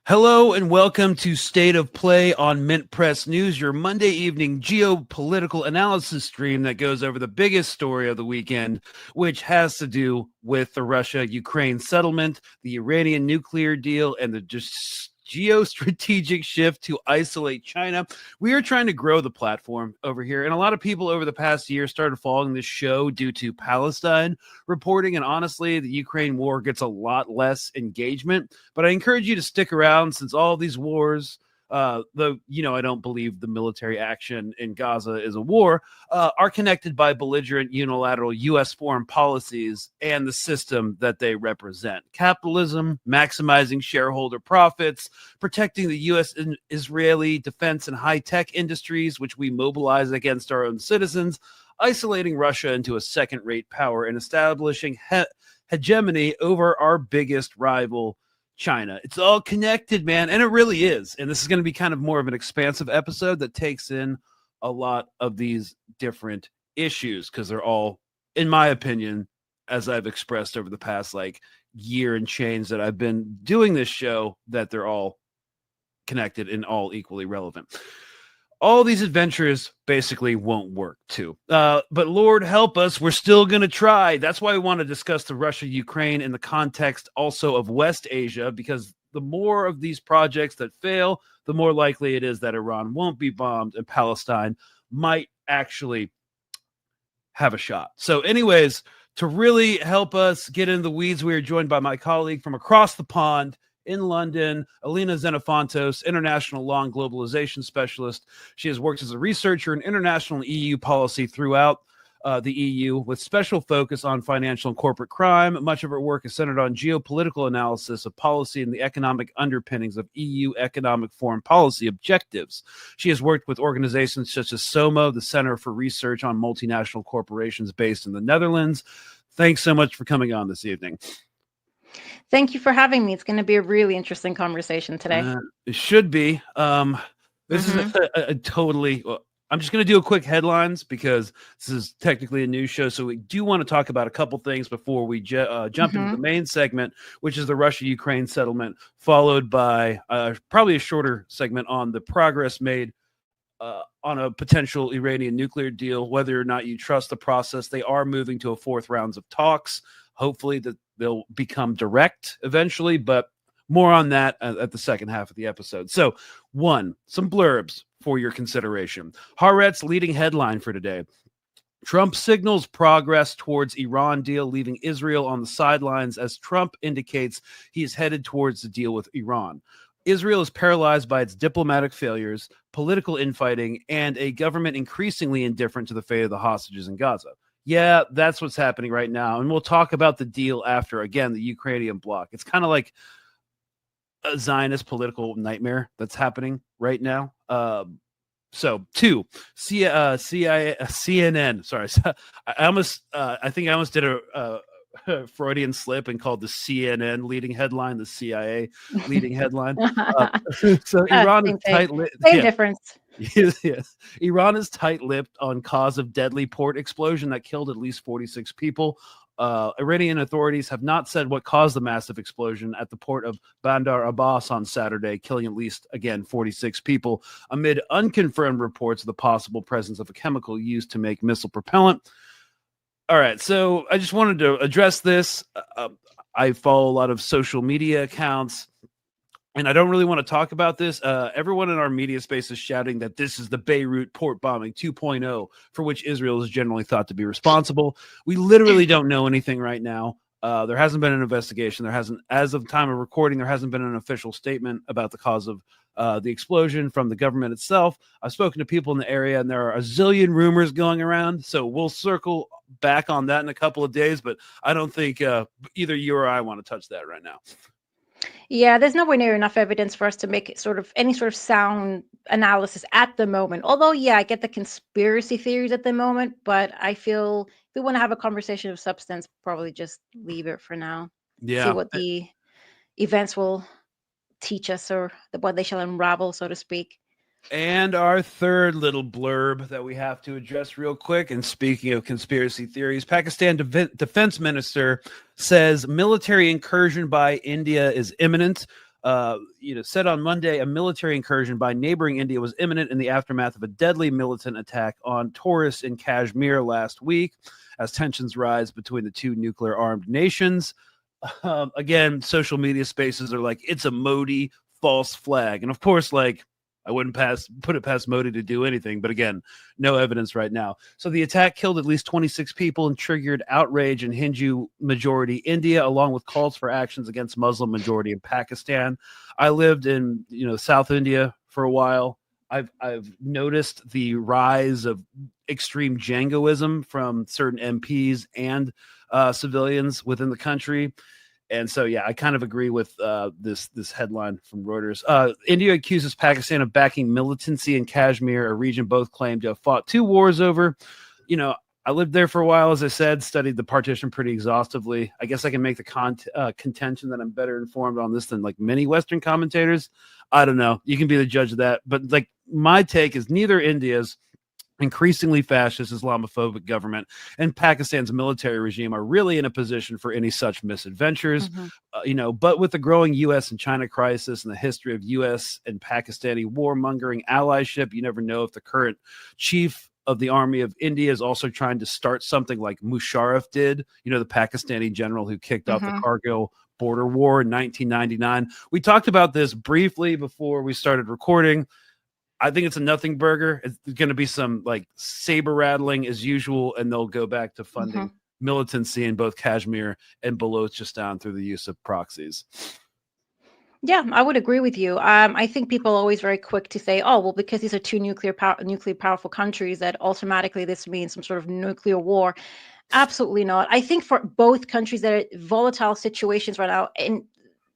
Hello and welcome to State of Play on Mint Press News, your Monday evening geopolitical analysis stream that goes over the biggest story of the weekend, which has to do with the Russia-Ukraine settlement, the Iranian nuclear deal, and the just geostrategic shift to isolate China. We are trying to grow the platform over here, and a lot of people over the past year started following this show due to Palestine reporting, and honestly, the Ukraine war gets a lot less engagement, but I encourage you to stick around since all these wars, though, I don't believe the military action in Gaza is a war, are connected by belligerent unilateral U.S. foreign policies and the system that they represent. Capitalism, maximizing shareholder profits, protecting the U.S. and Israeli defense and high-tech industries, which we mobilize against our own citizens, isolating Russia into a second-rate power, and establishing hegemony over our biggest rival, China. It's all connected, man, and it really is. And this is going to be kind of more of an expansive episode that takes in a lot of these different issues because they're all, in my opinion, as I've expressed over the past year and change that I've been doing this show, that they're all connected and all equally relevant. All these adventures basically won't work too. But Lord help us, we're still going to try. That's why we want to discuss the Russia-Ukraine in the context also of West Asia, because the more of these projects that fail, the more likely it is that Iran won't be bombed and Palestine might actually have a shot. So anyways, to really help us get in the weeds, we are joined by my colleague from across the pond, in London, Elina Xenophontos, international law and globalization specialist. She has worked as a researcher in international and EU policy throughout the EU, with special focus on financial and corporate crime. Much of her work is centered on geopolitical analysis of policy and the economic underpinnings of EU economic foreign policy objectives. She has worked with organizations such as SOMO, the Center for Research on Multinational Corporations based in the Netherlands. Thanks so much for coming on this evening. Thank you for having me. It's going to be a really interesting conversation today. It should be. This is a totally... I'm just going to do a quick headlines because this is technically a news show. So we do want to talk about a couple things before we jump into the main segment, which is the Russia-Ukraine settlement, followed by probably a shorter segment on the progress made on a potential Iranian nuclear deal, whether or not you trust the process. They are moving to a fourth rounds of talks. Hopefully that they'll become direct eventually, but more on that at the second half of the episode. So some blurbs for your consideration. Haaretz leading headline for today. Trump signals progress towards Iran deal, leaving Israel on the sidelines as Trump indicates he is headed towards the deal with Iran. Israel is paralyzed by its diplomatic failures, political infighting, and a government increasingly indifferent to the fate of the hostages in Gaza. Yeah, that's what's happening right now. And we'll talk about the deal after, again, the Ukrainian bloc. It's kind of like a Zionist political nightmare that's happening right now. CNN. Sorry. I think I almost did a Freudian slip and called the CNN leading headline the CIA leading headline. So Iran is tight-lipped. Same difference. Yes. Iran is tight-lipped on cause of deadly port explosion that killed at least 46 people. Iranian authorities have not said what caused the massive explosion at the port of Bandar Abbas on Saturday, killing at least, again, 46 people, amid unconfirmed reports of the possible presence of a chemical used to make missile propellant. All right, so I just wanted to address this. I follow a lot of social media accounts, and I don't really want to talk about this. Everyone in our media space is shouting that this is the Beirut port bombing 2.0, for which Israel is generally thought to be responsible. We literally don't know anything right now. There hasn't been an investigation. There hasn't, as of the time of recording, there hasn't been an official statement about the cause of the explosion from the government itself. I've spoken to people in the area, and there are a zillion rumors going around. So we'll circle back on that in a couple of days, but I don't think either you or I want to touch that right now. Yeah, there's nowhere near enough evidence for us to make any sort of sound analysis at the moment. Although, yeah, I get the conspiracy theories at the moment, but I feel if we want to have a conversation of substance, probably just leave it for now. Yeah. See what the events will teach us, or what they shall unravel, so to speak. And our third little blurb that we have to address real quick, and speaking of conspiracy theories, Pakistan defense minister says military incursion by India is imminent. said on Monday a military incursion by neighboring India was imminent in the aftermath of a deadly militant attack on tourists in Kashmir last week, as tensions rise between the two nuclear-armed nations. Again, social media spaces are like, it's a Modi false flag. And of course, like, I wouldn't put it past Modi to do anything. But again, no evidence right now. So the attack killed at least 26 people and triggered outrage in Hindu-majority India, along with calls for actions against Muslim-majority in Pakistan. I lived in South India for a while. I've noticed the rise of extreme jingoism from certain MPs and civilians within the country. And so, yeah, I kind of agree with this headline from Reuters. India accuses Pakistan of backing militancy in Kashmir, a region both claim to have fought two wars over. I lived there for a while, as I said, studied the partition pretty exhaustively. I guess I can make the contention that I'm better informed on this than like many Western commentators. I don't know. You can be the judge of that. But like my take is neither India's increasingly fascist Islamophobic government and Pakistan's military regime are really in a position for any such misadventures. But with the growing U.S. and China crisis and the history of U.S. and Pakistani warmongering allyship, you never know if the current chief of the army of India is also trying to start something like Musharraf did, the Pakistani general who kicked off the Kargil border war in 1999. We talked about this briefly before we started recording. I think it's a nothing burger. It's going to be some like saber rattling as usual, and they'll go back to funding militancy in both Kashmir and Balochistan through the use of proxies. Yeah, I would agree with you. I think people are always very quick to say, oh, well, because these are two nuclear powerful countries, that automatically this means some sort of nuclear war. Absolutely not. I think for both countries that are volatile situations right now, and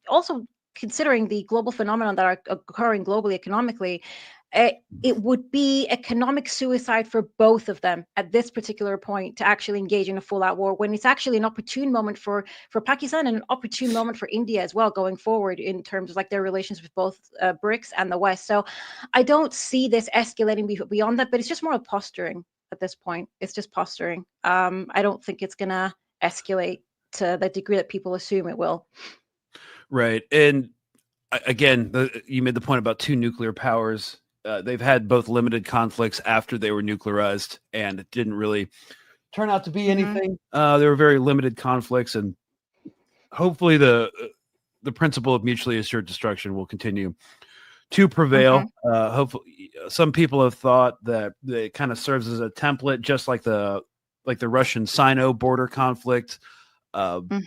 also considering the global phenomenon that are occurring globally economically, it would be economic suicide for both of them at this particular point to actually engage in a full-out war, when it's actually an opportune moment for Pakistan and an opportune moment for India as well going forward in terms of like their relations with both BRICS and the West. So I don't see this escalating beyond that, but it's just more of posturing at this point. It's just posturing. I don't think it's going to escalate to the degree that people assume it will. Right. And again, you made the point about two nuclear powers. They've had both limited conflicts after they were nuclearized, and it didn't really turn out to be anything. There were very limited conflicts, and hopefully the principle of mutually assured destruction will continue to prevail. Hopefully, some people have thought that it kind of serves as a template, just like the Russian Sino border conflict during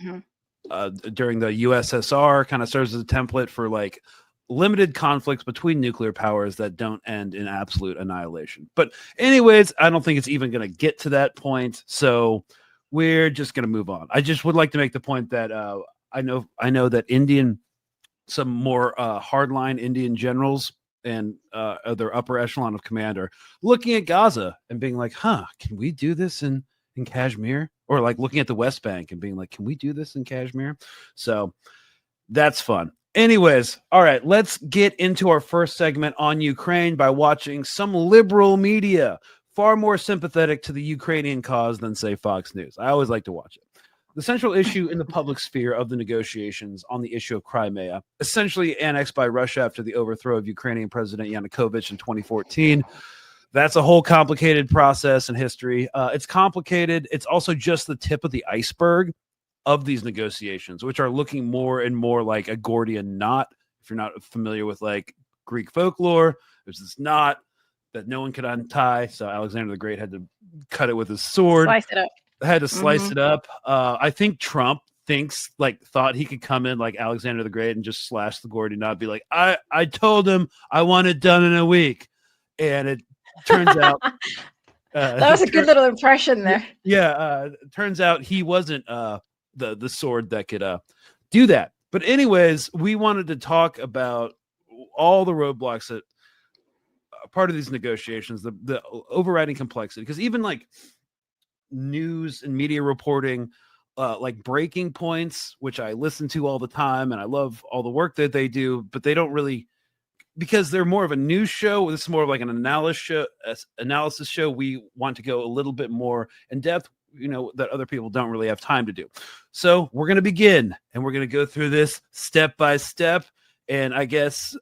the USSR, kind of serves as a template for like limited conflicts between nuclear powers that don't end in absolute annihilation. But anyways, I don't think it's even going to get to that point. So we're just going to move on. I just would like to make the point that I know that some more hardline Indian generals and their upper echelon of command are looking at Gaza and being like, can we do this in Kashmir? Or like looking at the West Bank and being like, can we do this in Kashmir? So that's fun. Anyways, all right, let's get into our first segment on Ukraine by watching some liberal media, far more sympathetic to the Ukrainian cause than, say, Fox News. I always like to watch it. The central issue in the public sphere of the negotiations on the issue of Crimea, essentially annexed by Russia after the overthrow of Ukrainian President Yanukovych in 2014. That's a whole complicated process in history. It's complicated. It's also just the tip of the iceberg of these negotiations, which are looking more and more like a Gordian knot. If you're not familiar with like Greek folklore, there's this knot that no one could untie. So Alexander the Great had to cut it with his sword. Slice it up. Had to slice it up. I think Trump thought he could come in like Alexander the Great and just slash the Gordian knot, be like, I told him I want it done in a week. And it turns out that was a good little impression there. Yeah. It turns out he wasn't the sword that could do that. But anyways, we wanted to talk about all the roadblocks that are part of these negotiations, the overriding complexity, because even like news and media reporting, like breaking points, which I listen to all the time and I love all the work that they do, but they don't really, because they're more of a news show. This is more of like an analysis show. We want to go a little bit more in depth, that other people don't really have time to do. So we're going to begin, and we're going to go through this step by step. And I guess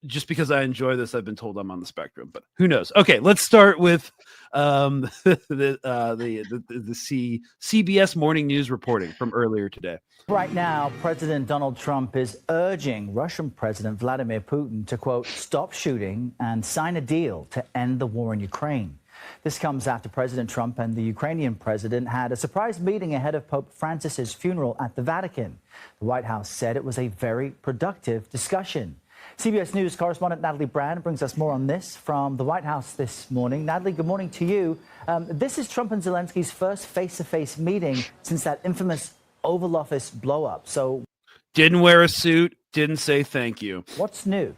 just because I enjoy this, I've been told I'm on the spectrum, but who knows? Okay, let's start with the CBS Morning News reporting from earlier today. Right now, President Donald Trump is urging Russian President Vladimir Putin to, quote, stop shooting and sign a deal to end the war in Ukraine. This comes after President Trump and the Ukrainian president had a surprise meeting ahead of Pope Francis's funeral at the Vatican. The White House said it was a very productive discussion. CBS News correspondent Natalie Brand brings us more on this from the White House this morning. Natalie, good morning to you. This is Trump and Zelensky's first face-to-face meeting since that infamous Oval Office blow-up. So, didn't wear a suit, didn't say thank you. What's new?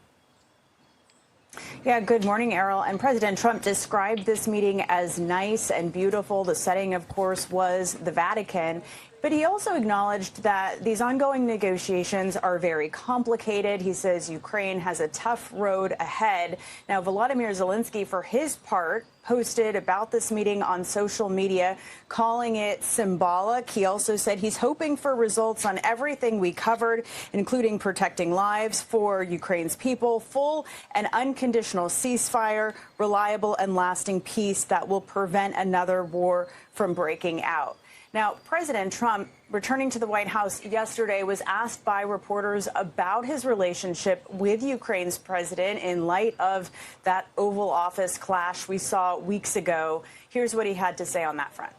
Yeah, good morning, Errol. And President Trump described this meeting as nice and beautiful. The setting, of course, was the Vatican. But he also acknowledged that these ongoing negotiations are very complicated. He says Ukraine has a tough road ahead. Now, Volodymyr Zelensky, for his part, posted about this meeting on social media, calling it symbolic. He also said he's hoping for results on everything we covered, including protecting lives for Ukraine's people, full and unconditional ceasefire, reliable and lasting peace that will prevent another war from breaking out. Now, President Trump, returning to the White House yesterday, was asked by reporters about his relationship with Ukraine's president in light of that Oval Office clash we saw weeks ago. Here's what he had to say on that front.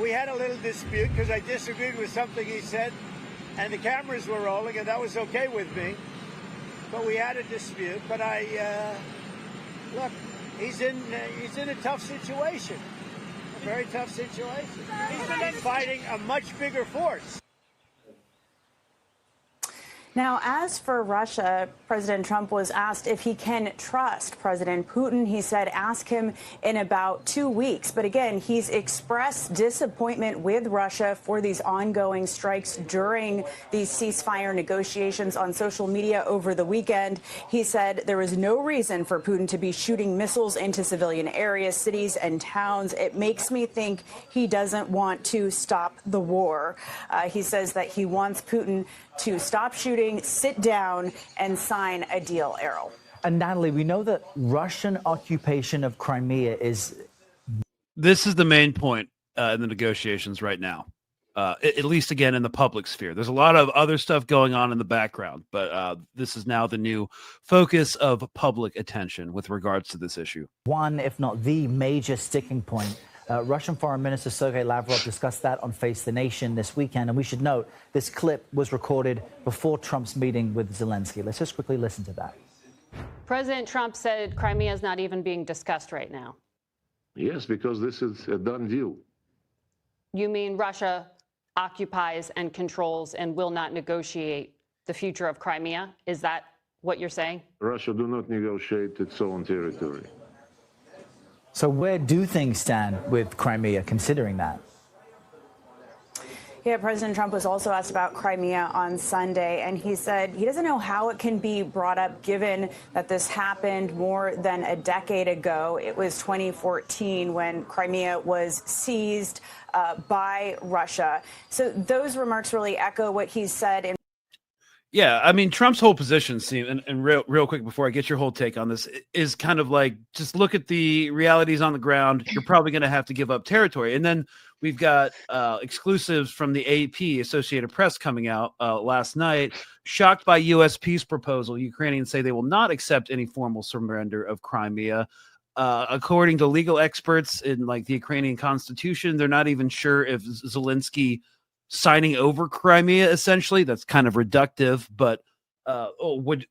We had a little dispute because I disagreed with something he said, and the cameras were rolling, and that was okay with me. But we had a dispute. But look, he's in a tough situation. Very tough situation. He's been fighting a much bigger force. Now, as for Russia, President Trump was asked if he can trust President Putin. He said ask him in about 2 weeks. But again, he's expressed disappointment with Russia for these ongoing strikes during these ceasefire negotiations on social media over the weekend. He said there is no reason for Putin to be shooting missiles into civilian areas, cities and towns. It makes me think he doesn't want to stop the war. He says that he wants Putin to stop shooting, sit down, and sign a deal, Errol. And Natalie, we know that Russian occupation of Crimea is... This is the main point in the negotiations right now, at least, again, in the public sphere. There's a lot of other stuff going on in the background, but this is now the new focus of public attention with regards to this issue. One, if not the major sticking point. Russian Foreign Minister Sergei Lavrov discussed that on Face the Nation this weekend. And we should note this clip was recorded before Trump's meeting with Zelensky. Let's just quickly listen to that. President Trump said Crimea is not even being discussed right now. Yes, because this is a done deal. You mean Russia occupies and controls and will not negotiate the future of Crimea? Is that what you're saying? Russia do not negotiate its own territory. So where do things stand with Crimea, considering that? Yeah, President Trump was also asked about Crimea on Sunday, and he said he doesn't know how it can be brought up given that this happened more than a decade ago. It was 2014 when Crimea was seized by Russia. So those remarks really echo what he said. Yeah, I mean, Trump's whole position seems, and real quick before I get your whole take on this, is kind of like, just look at the realities on the ground. You're probably going to have to give up territory. And then we've got exclusives from the AP, Associated Press, coming out last night. Shocked by U.S. peace proposal, Ukrainians say they will not accept any formal surrender of Crimea. According to legal experts in the Ukrainian constitution, they're not even sure if Zelensky signing over Crimea, essentially, that's kind of reductive, but would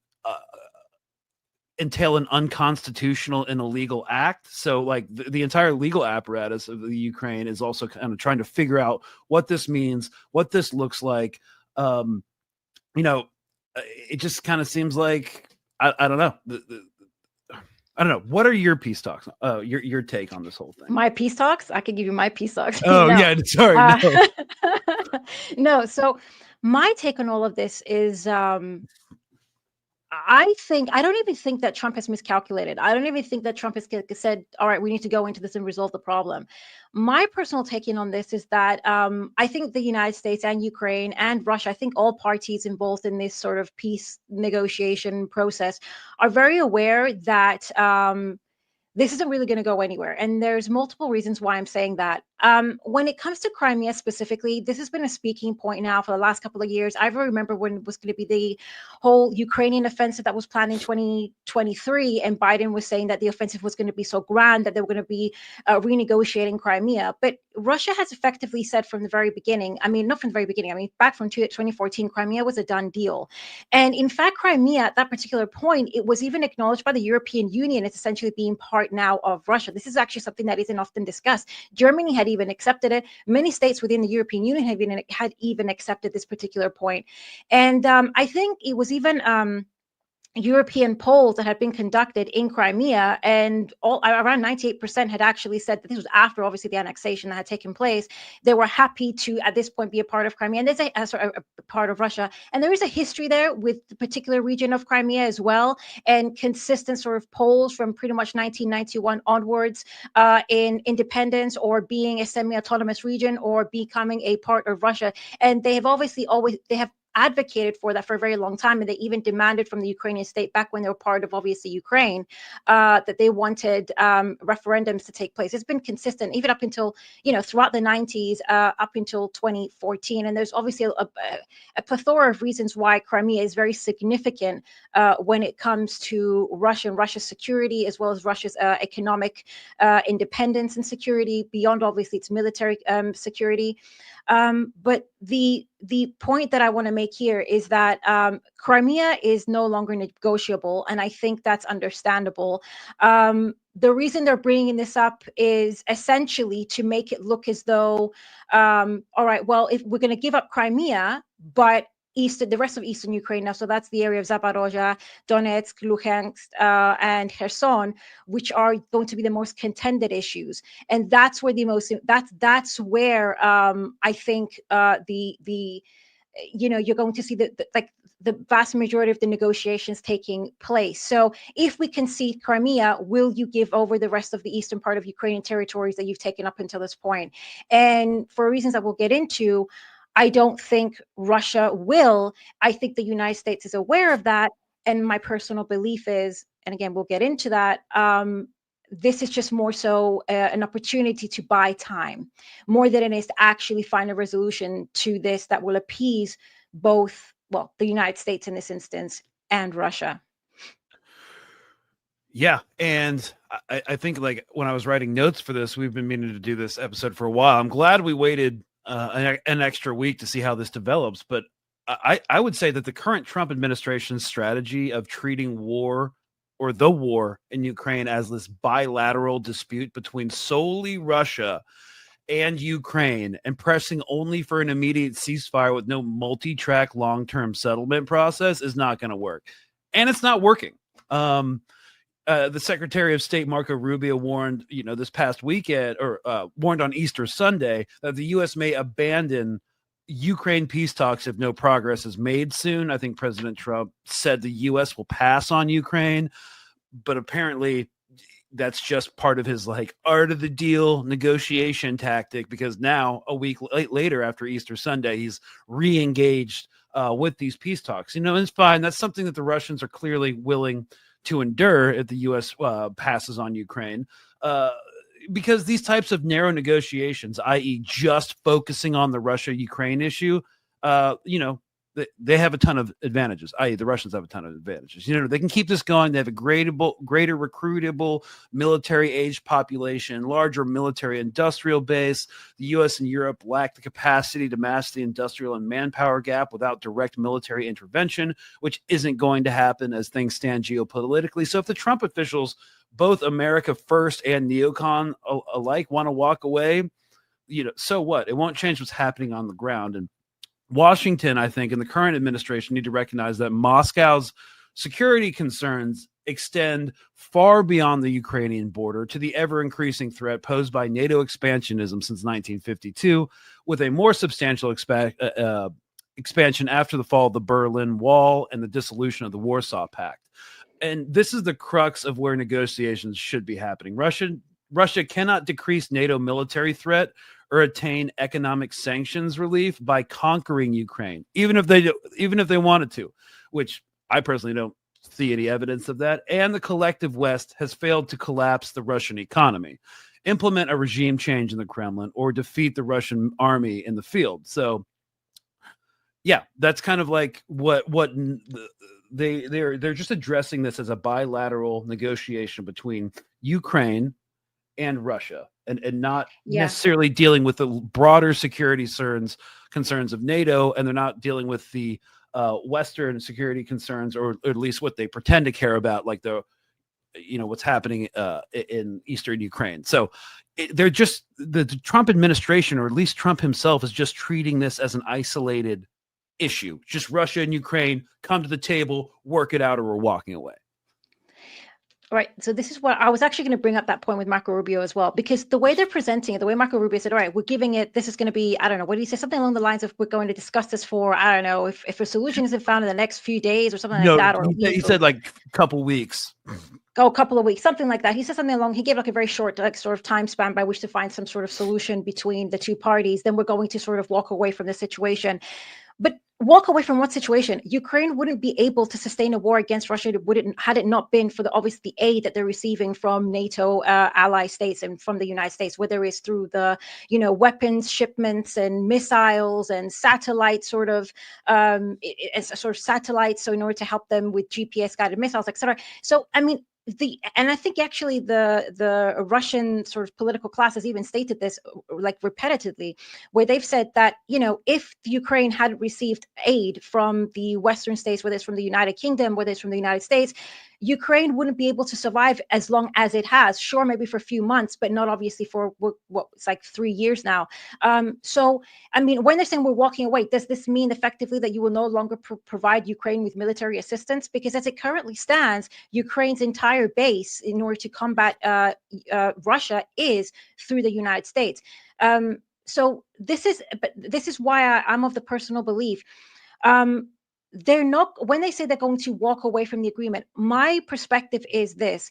entail an unconstitutional and illegal act. So the entire legal apparatus of the Ukraine is also kind of trying to figure out what this means, what this looks like. It just kind of seems like, I don't know. I don't know. What are your peace talks? Your take on this whole thing? My peace talks? I could give you my peace talks. Oh, no. Yeah. Sorry. No. No. So my take on all of this is, I don't even think that Trump has miscalculated. I don't even think that Trump has said, all right, we need to go into this and resolve the problem. My personal take in on this is that I think the United States and Ukraine and Russia, I think all parties involved in this sort of peace negotiation process are very aware that this isn't really going to go anywhere. And there's multiple reasons why I'm saying that. When it comes to Crimea specifically, this has been a speaking point now for the last couple of years. I remember when it was going to be the whole Ukrainian offensive that was planned in 2023, and Biden was saying that the offensive was going to be so grand that they were going to be renegotiating Crimea. But Russia has effectively said from the very beginning, I mean, not from the very beginning, I mean, back from 2014, Crimea was a done deal. And in fact, Crimea at that particular point, it was even acknowledged by the European Union as essentially being part now of Russia. This is actually something that isn't often discussed. Germany had even accepted it. Many states within the European Union had even accepted this particular point. And I think it was even European polls that had been conducted in Crimea, and around 98% had actually said that this was after obviously the annexation that had taken place. They were happy to at this point be a part of Crimea, and there's a part of Russia, and there is a history there with the particular region of Crimea as well, and consistent sort of polls from pretty much 1991 onwards in independence or being a semi-autonomous region or becoming a part of Russia. And they have obviously they have advocated for that for a very long time, and they even demanded from the Ukrainian state back when they were part of obviously Ukraine that they wanted referendums to take place. It's been consistent even up until throughout the 90s up until 2014, and there's obviously a plethora of reasons why Crimea is very significant when it comes to Russia's security as well as Russia's economic independence and security beyond obviously its military security. But the point that I want to make here is that Crimea is no longer negotiable, and I think that's understandable. The reason they're bringing this up is essentially to make it look as though, all right, well, if we're going to give up Crimea, but the rest of eastern Ukraine now, so that's the area of Zaporozhye, Donetsk, Luhansk, and Kherson, which are going to be the most contended issues, and that's where that's where I think you're going to see the vast majority of the negotiations taking place. So if we concede Crimea, will you give over the rest of the eastern part of Ukrainian territories that you've taken up until this point? And for reasons that we'll get into, I don't think Russia will. I think the United States is aware of that. And my personal belief is, and again, we'll get into that, this is just more so an opportunity to buy time, more than it is to actually find a resolution to this that will appease both, well, the United States in this instance and Russia. Yeah. And I think like when I was writing notes for this, we've been meaning to do this episode for a while. I'm glad we waited an extra week to see how this develops. But I would say that the current Trump administration's strategy of treating the war in Ukraine as this bilateral dispute between solely Russia and Ukraine and pressing only for an immediate ceasefire with no multi-track long-term settlement process is not going to work. And it's not working. The Secretary of State, Maric Rubio, warned, this past weekend, or warned on Easter Sunday, that the U.S. may abandon Ukraine peace talks if no progress is made soon. I think President Trump said the U.S. will pass on Ukraine, but apparently that's just part of his art of the deal negotiation tactic, because now a week later after Easter Sunday, he's re-engaged with these peace talks. It's fine. That's something that the Russians are clearly willing to endure if the U.S. passes on Ukraine, because these types of narrow negotiations, i.e. just focusing on the Russia-Ukraine issue, they have a ton of advantages, i.e. the Russians have a ton of advantages. They can keep this going. They have a greater recruitable military-aged population, larger military industrial base. The U.S. and Europe lack the capacity to master the industrial and manpower gap without direct military intervention, which isn't going to happen as things stand geopolitically. So if the Trump officials, both America first and neocon alike, want to walk away, so what? It won't change what's happening on the ground. And Washington, I think, and the current administration need to recognize that Moscow's security concerns extend far beyond the Ukrainian border to the ever-increasing threat posed by NATO expansionism since 1952, with a more substantial expansion after the fall of the Berlin Wall and the dissolution of the Warsaw Pact. And this is the crux of where negotiations should be happening. Russia cannot decrease NATO military threat or attain economic sanctions relief by conquering Ukraine, even if they wanted to, which I personally don't see any evidence of that. And the collective West has failed to collapse the Russian economy, implement a regime change in the Kremlin, or defeat the Russian army in the field. So, yeah, that's kind of like what they're just addressing this as a bilateral negotiation between Ukraine and Russia, and not necessarily dealing with the broader security concerns of NATO, and they're not dealing with the Western security concerns, or at least what they pretend to care about, like what's happening in Eastern Ukraine. So they're just the Trump administration, or at least Trump himself, is just treating this as an isolated issue. Just Russia and Ukraine come to the table, work it out, or we're walking away. Right. So this is what I was actually going to bring up, that point with Marco Rubio as well, because the way they're presenting it, the way Marco Rubio said, all right, we're giving it, this is going to be, I don't know, what did he say? Something along the lines of, we're going to discuss this for, I don't know, if a solution isn't found in the next few days or something like that. Or he said like a couple weeks. A couple of weeks, something like that. He said something along, he gave like a very short sort of time span by which to find some sort of solution between the two parties. Then we're going to sort of walk away from the situation. But walk away from what situation? Ukraine wouldn't be able to sustain a war against Russia had it not been for the aid that they're receiving from NATO ally states and from the United States, whether it's through the weapons shipments and missiles and satellite satellites, so in order to help them with GPS guided missiles, etc. So I mean, and I think actually the Russian sort of political class has even stated this like repetitively, where they've said that, if Ukraine had received aid from the Western states, whether it's from the United Kingdom, whether it's from the United States, Ukraine wouldn't be able to survive as long as it has. Sure, maybe for a few months, but not obviously for it's like 3 years now. So, I mean, when they're saying we're walking away, does this mean effectively that you will no longer provide Ukraine with military assistance? Because as it currently stands, Ukraine's entire base in order to combat Russia is through the United States. So this is why I'm of the personal belief. They're not, when they say they're going to walk away from the agreement, my perspective is this.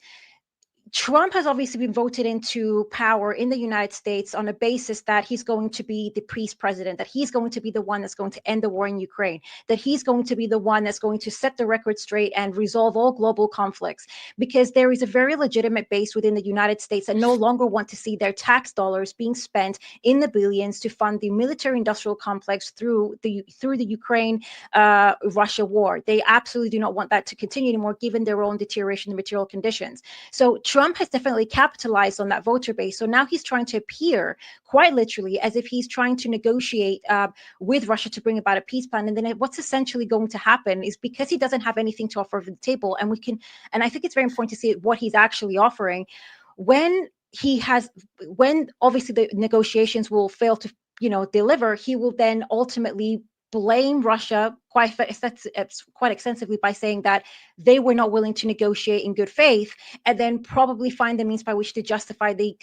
Trump has obviously been voted into power in the United States on a basis that he's going to be the peace president, that he's going to be the one that's going to end the war in Ukraine, that he's going to be the one that's going to set the record straight and resolve all global conflicts, because there is a very legitimate base within the United States that no longer want to see their tax dollars being spent in the billions to fund the military-industrial complex through the Ukraine-Russia war. They absolutely do not want that to continue anymore, given their own deterioration in material conditions. So Trump has definitely capitalized on that voter base. So now he's trying to appear quite literally as if he's trying to negotiate with Russia to bring about a peace plan. And then what's essentially going to happen is, because he doesn't have anything to offer at the table, and I think it's very important to see what he's actually offering. When obviously the negotiations will fail to deliver, he will then ultimately blame Russia quite extensively by saying that they were not willing to negotiate in good faith, and then probably find the means by which to justify the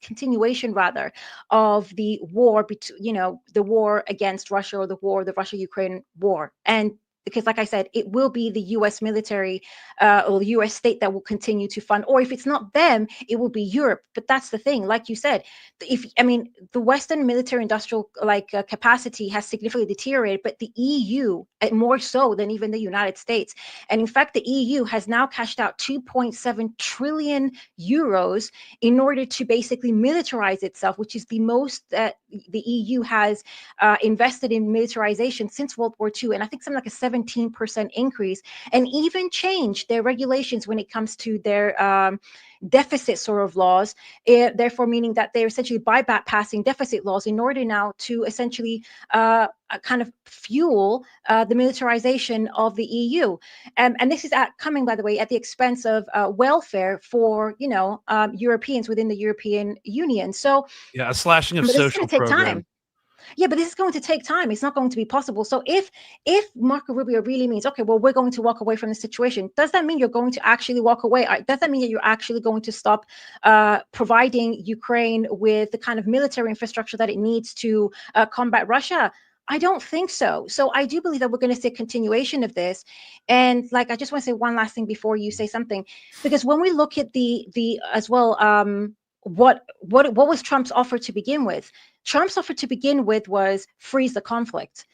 continuation rather of the war, the war against Russia, or the Russia-Ukraine war. And because, like I said, it will be the U.S. military or the U.S. state that will continue to fund, or if it's not them, it will be Europe. But that's the thing, like you said, the Western military-industrial capacity has significantly deteriorated, but the EU more so than even the United States. And in fact, the EU has now cashed out 2.7 trillion euros in order to basically militarize itself, which is the most that the EU has invested in militarization since World War II. And I think something like a 17% increase, and even changed their regulations when it comes to their deficit sort of laws, therefore meaning that they're essentially bypassing deficit laws in order now to essentially kind of fuel the militarization of the EU. And this is coming, by the way, at the expense of welfare for, Europeans within the European Union. So yeah, a slashing of social program. Yeah, but this is going to take time. It's not going to be possible. So if Marco Rubio really means, okay, well, we're going to walk away from the situation, does that mean you're going to actually walk away? Does that mean that you're actually going to stop providing Ukraine with the kind of military infrastructure that it needs to combat Russia? I don't think so. So I do believe that we're going to see a continuation of this. And like, I just want to say one last thing before you say something, because when we look at the as well, what was Trump's offer to begin with? Trump's offer to begin with was freeze the conflict.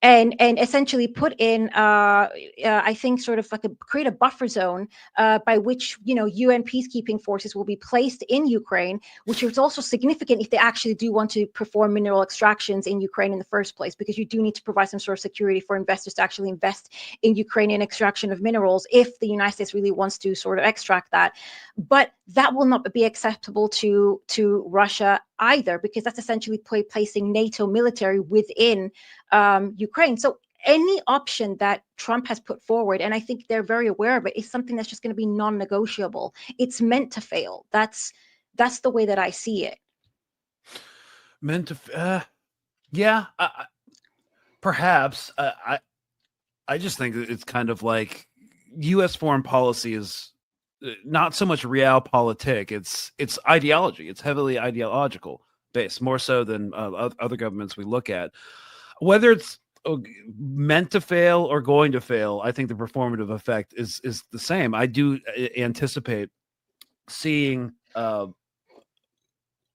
And essentially put in, I think, sort of like create a buffer zone by which, UN peacekeeping forces will be placed in Ukraine, which is also significant if they actually do want to perform mineral extractions in Ukraine in the first place, because you do need to provide some sort of security for investors to actually invest in Ukrainian extraction of minerals if the United States really wants to sort of extract that. But that will not be acceptable to Russia either, because that's essentially placing NATO military within Ukraine. So any option that Trump has put forward, and I think they're very aware of it, is something that's just going to be non-negotiable. It's meant to fail. That's the way that I see it. Meant to, yeah, perhaps. I just think that it's kind of like U.S. foreign policy is not so much realpolitik. It's ideology. It's heavily ideological based, more so than other governments we look at. Whether it's meant to fail or going to fail, I think the performative effect is the same. I do anticipate seeing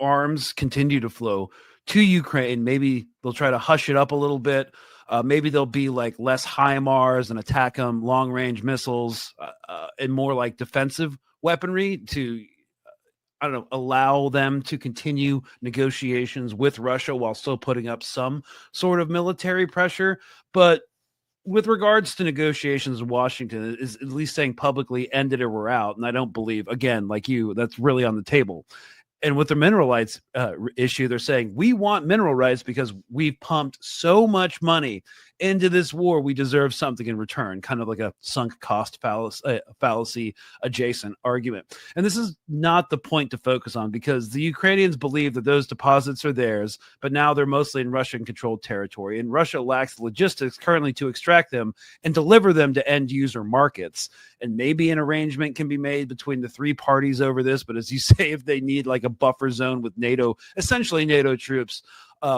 arms continue to flow to Ukraine. Maybe they'll try to hush it up a little bit. Maybe there'll be like less HIMARS and attack them, long range missiles, and more like defensive weaponry to, I don't know, allow them to continue negotiations with Russia while still putting up some sort of military pressure. But with regards to negotiations in Washington, is at least saying publicly, end it or we're out. And I don't believe, again, like you, that's really on the table. And with the mineral rights issue, they're saying we want mineral rights because we've pumped so much money into this war. We deserve something in return, kind of like a sunk cost fallacy adjacent argument. And this is not the point to focus on, because the Ukrainians believe that those deposits are theirs, but now they're mostly in Russian controlled territory. And Russia lacks the logistics currently to extract them and deliver them to end user markets. And maybe an arrangement can be made between the three parties over this. But as you say, if they need like a buffer zone with NATO, essentially NATO troops,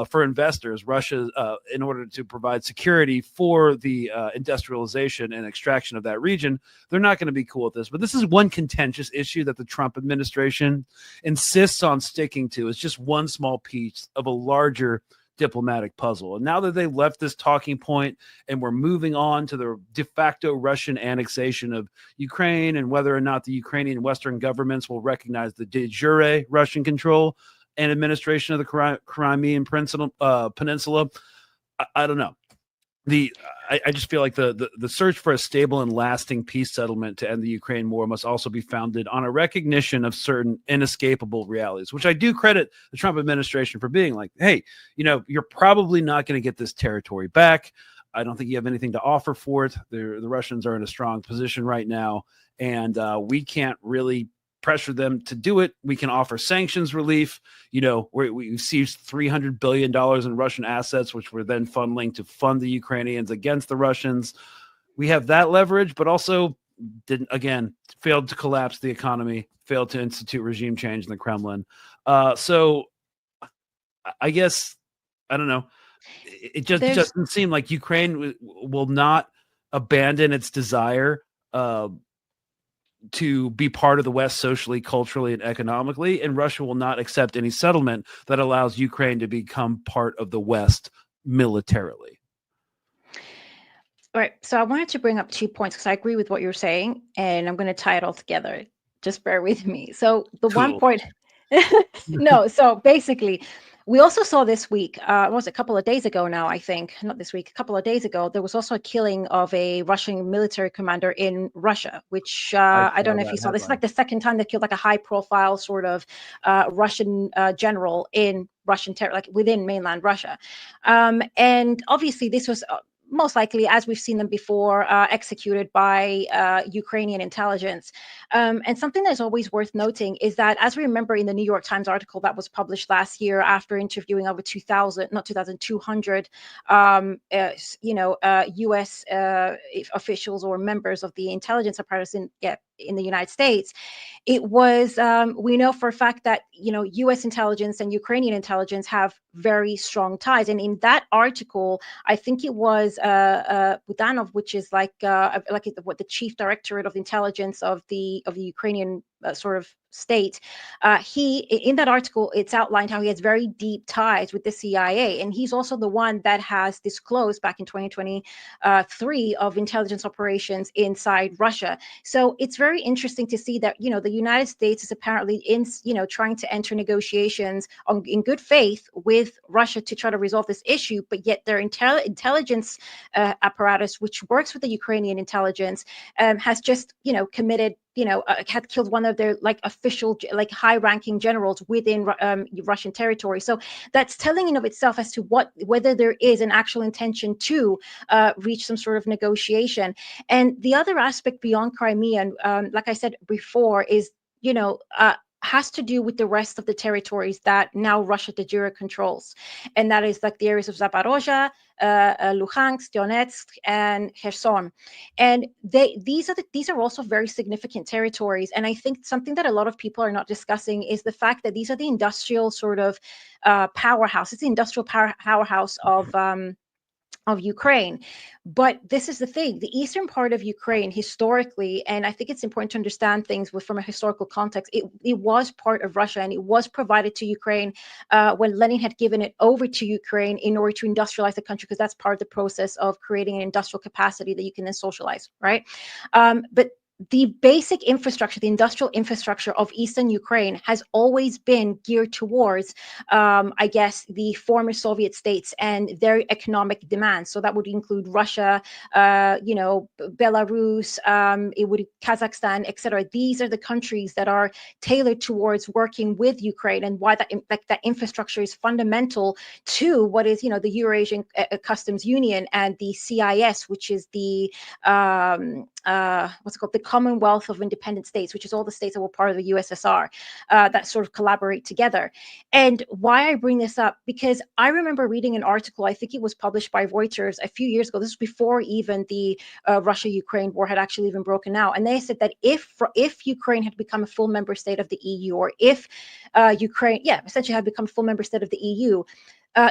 for investors, Russia, in order to provide security for the industrialization and extraction of that region, they're not going to be cool with this. But this is one contentious issue that the Trump administration insists on sticking to. It's just one small piece of a larger diplomatic puzzle. And now that they left this talking point and we're moving on to the de facto Russian annexation of Ukraine, and whether or not the Ukrainian Western governments will recognize the de jure Russian control and administration of the Crimean Peninsula, I don't know. I just feel like the search for a stable and lasting peace settlement to end the Ukraine war must also be founded on a recognition of certain inescapable realities, which I do credit the Trump administration for being like, hey, you're probably not going to get this territory back. I don't think you have anything to offer for it. The Russians are in a strong position right now, and we can't really pressure them to do it. We can offer sanctions relief. We seized $300 billion in Russian assets, which we're then funneling to fund the Ukrainians against the Russians. We have that leverage, but also failed to collapse the economy, failed to institute regime change in the Kremlin. So I guess, I don't know. It just doesn't seem like Ukraine will not abandon its desire to be part of the West socially, culturally, and economically, and Russia will not accept any settlement that allows Ukraine to become part of the West militarily. All right. So I wanted to bring up 2 points because I agree with what you're saying, and I'm going to tie it all together. Just bear with me. So the cool. 1 point, no. So basically, we also saw this week, a couple of days ago now, I think, not this week, a couple of days ago, there was also a killing of a Russian military commander in Russia, which I don't know if you saw. This is like the second time they killed like a high profile sort of Russian general in Russian territory, like within mainland Russia. And obviously this was most likely, as we've seen them before, executed by Ukrainian intelligence. And something that's always worth noting is that, as we remember in the New York Times article that was published last year after interviewing over 200 U.S. officials or members of the intelligence apparatus in in the United States, it was, we know for a fact that, U.S. intelligence and Ukrainian intelligence have very strong ties. And in that article, I think it was Budanov, which is like what the chief directorate of intelligence of the Ukrainian sort of state. He, in that article, it's outlined how he has very deep ties with the CIA, and he's also the one that has disclosed back in 2023 of intelligence operations inside Russia. So it's very interesting to see that, the United States is apparently trying to enter negotiations in good faith with Russia to try to resolve this issue, but yet their intelligence apparatus, which works with the Ukrainian intelligence, has just, committed, had killed one of their official, high-ranking generals within Russian territory. So that's telling in of itself as to whether there is an actual intention to reach some sort of negotiation. And the other aspect beyond Crimea, and like I said before, is has to do with the rest of the territories that now Russia de jure controls, and that is like the areas of Zaporozhye, Luhansk, Donetsk, and Kherson. And these are also very significant territories. And I think something that a lot of people are not discussing is the fact that these are the industrial sort of powerhouse. It's the industrial powerhouse of Ukraine. But this is the thing, the eastern part of Ukraine historically, and I think it's important to understand things from a historical context, it was part of Russia, and it was provided to Ukraine when Lenin had given it over to Ukraine in order to industrialize the country, because that's part of the process of creating an industrial capacity that you can then socialize, right? But the basic infrastructure, the industrial infrastructure of Eastern Ukraine has always been geared towards, I guess, the former Soviet states and their economic demands. So that would include Russia, Belarus, it would Kazakhstan, etc. These are the countries that are tailored towards working with Ukraine, and why that infrastructure is fundamental to what is, the Eurasian Customs Union and the CIS, which is the what's it called, the Commonwealth of Independent States, which is all the states that were part of the USSR that sort of collaborate together. And why I bring this up, because I remember reading an article, I think it was published by Reuters a few years ago. This was before even the Russia-Ukraine war had actually even broken out. And they said that if Ukraine had become a full member state of the EU, or if Ukraine, essentially had become a full member state of the EU,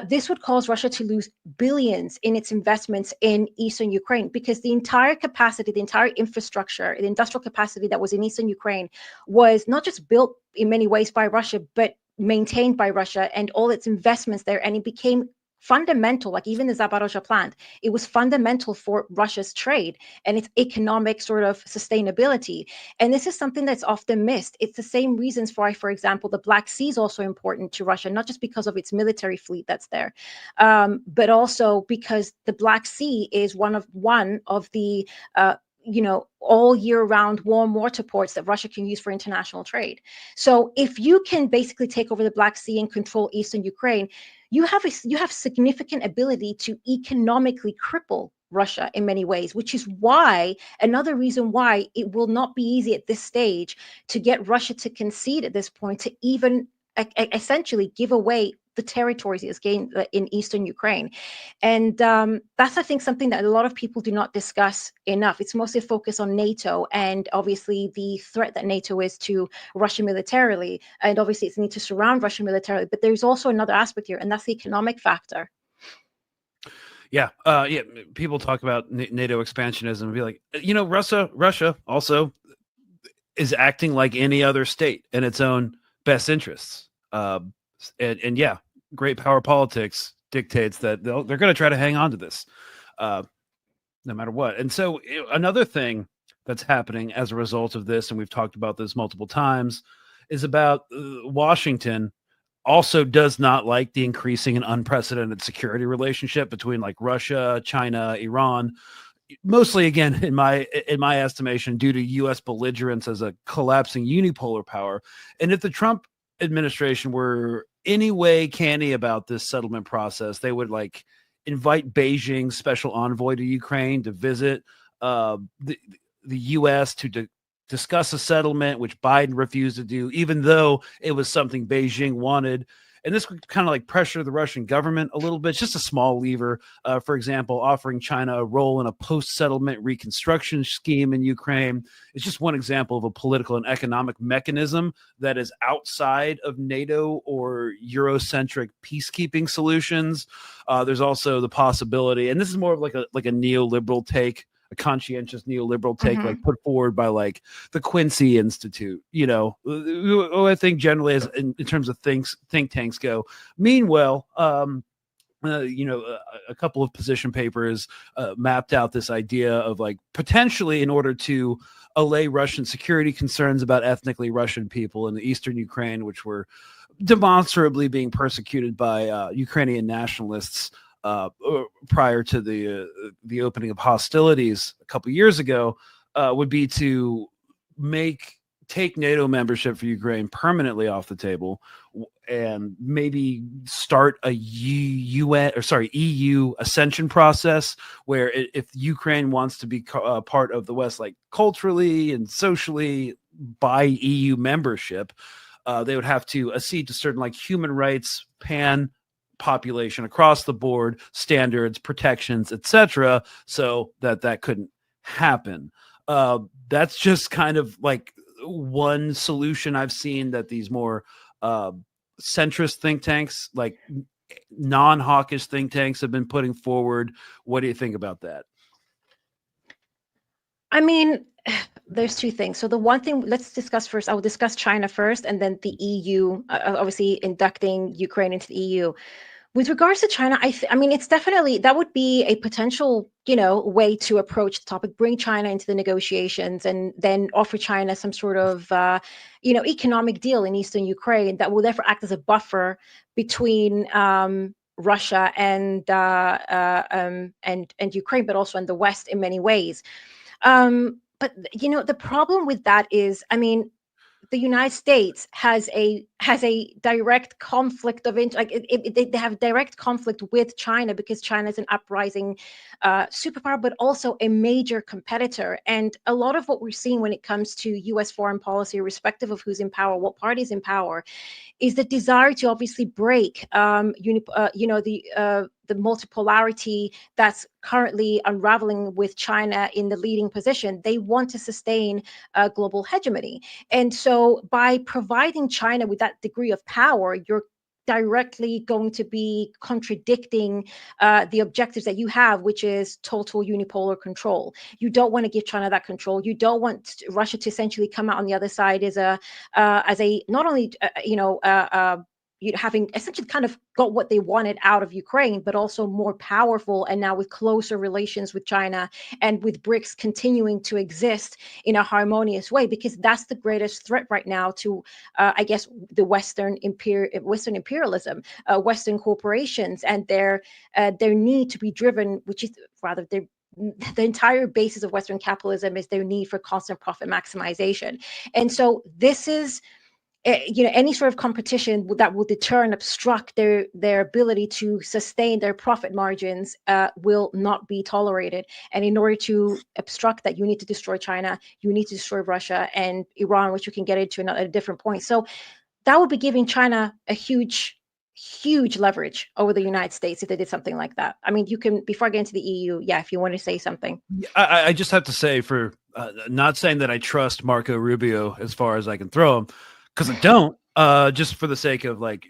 this would cause Russia to lose billions in its investments in Eastern Ukraine, because the entire capacity, the entire infrastructure, the industrial capacity that was in Eastern Ukraine was not just built in many ways by Russia, but maintained by Russia, and all its investments there. And it became fundamental, like even the Zaporozhye plant, it was fundamental for Russia's trade and its economic sort of sustainability. And this is something that's often missed. It's the same reasons why, for example, the Black Sea is also important to Russia, not just because of its military fleet that's there, but also because the Black Sea is one of the all year round warm water ports that Russia can use for international trade. So if you can basically take over the Black Sea and control Eastern Ukraine, you have significant ability to economically cripple Russia in many ways, which is why, another reason why it will not be easy at this stage to get Russia to concede at this point, to even essentially give away the territories it has gained in Eastern Ukraine. And that's, I think, something that a lot of people do not discuss enough. It's mostly focused on NATO and obviously the threat that NATO is to Russia militarily, and obviously its need to surround Russia militarily. But there's also another aspect here, and that's the economic factor. Yeah. People talk about NATO expansionism and be like, Russia also is acting like any other state in its own best interests. And yeah, great power politics dictates that they're going to try to hang on to this no matter what. And so another thing that's happening as a result of this, and we've talked about this multiple times, is about Washington also does not like the increasing and unprecedented security relationship between like Russia, China, Iran, mostly, again, in my estimation, due to U.S. belligerence as a collapsing unipolar power. And if the Trump administration were any way canny about this settlement process, they would like invite Beijing's special envoy to Ukraine to visit the U.S. to discuss a settlement, which Biden refused to do, even though it was something Beijing wanted. and this would kind of like pressure the Russian government a little bit. It's just a small lever. For example, offering China a role in a post-settlement reconstruction scheme in Ukraine is just one example of a political and economic mechanism that is outside of NATO or Eurocentric peacekeeping solutions. There's also the possibility, and this is more of like a neoliberal take, a conscientious neoliberal take, like put forward by like the Quincy Institute, who I think generally as in terms of think tanks go. Meanwhile, a couple of position papers mapped out this idea of like potentially in order to allay Russian security concerns about ethnically Russian people in the eastern Ukraine, which were demonstrably being persecuted by Ukrainian nationalists prior to the opening of hostilities a couple years ago, would be to take NATO membership for Ukraine permanently off the table, and maybe start a EU ascension process where if Ukraine wants to be part of the West, like culturally and socially, by EU membership, they would have to accede to certain like human rights, population across the board standards, protections, etc., so that couldn't happen. That's just kind of like one solution I've seen that these more centrist think tanks, like non-hawkish think tanks, have been putting forward. What do you think about that? I mean, there's two things. So the one thing, let's discuss first. I will discuss China first, and then the EU, obviously inducting Ukraine into the EU. With regards to China, I mean, it's definitely, that would be a potential, way to approach the topic, bring China into the negotiations, and then offer China some sort of, economic deal in Eastern Ukraine that will therefore act as a buffer between Russia and Ukraine, but also in the West in many ways. But the problem with that is, I mean, the United States has a direct conflict of they have direct conflict with China, because China is an uprising superpower, but also a major competitor. And a lot of what we're seeing when it comes to U.S. foreign policy, irrespective of who's in power, what party is in power, is the desire to obviously break the multipolarity that's currently unraveling with China in the leading position. They want to sustain global hegemony. And so by providing China with that degree of power, you're directly going to be contradicting the objectives that you have, which is total unipolar control. You don't want to give China that control. You don't want Russia to essentially come out on the other side as a not only having essentially kind of got what they wanted out of Ukraine, but also more powerful, and now with closer relations with China and with BRICS continuing to exist in a harmonious way, because that's the greatest threat right now to, I guess, the Western imperialism, Western corporations, and their need to be driven, which is rather the entire basis of Western capitalism is their need for constant profit maximization. And so this is, any sort of competition that will deter and obstruct their ability to sustain their profit margins will not be tolerated. And in order to obstruct that, you need to destroy China, you need to destroy Russia and Iran, which you can get into at a different point. So that would be giving China a huge leverage over the United States if they did something like that. I mean, you can, before I get into the EU, if you want to say something. I just have to say, for not saying that I trust Marco Rubio as far as I can throw him, because I don't, just for the sake of like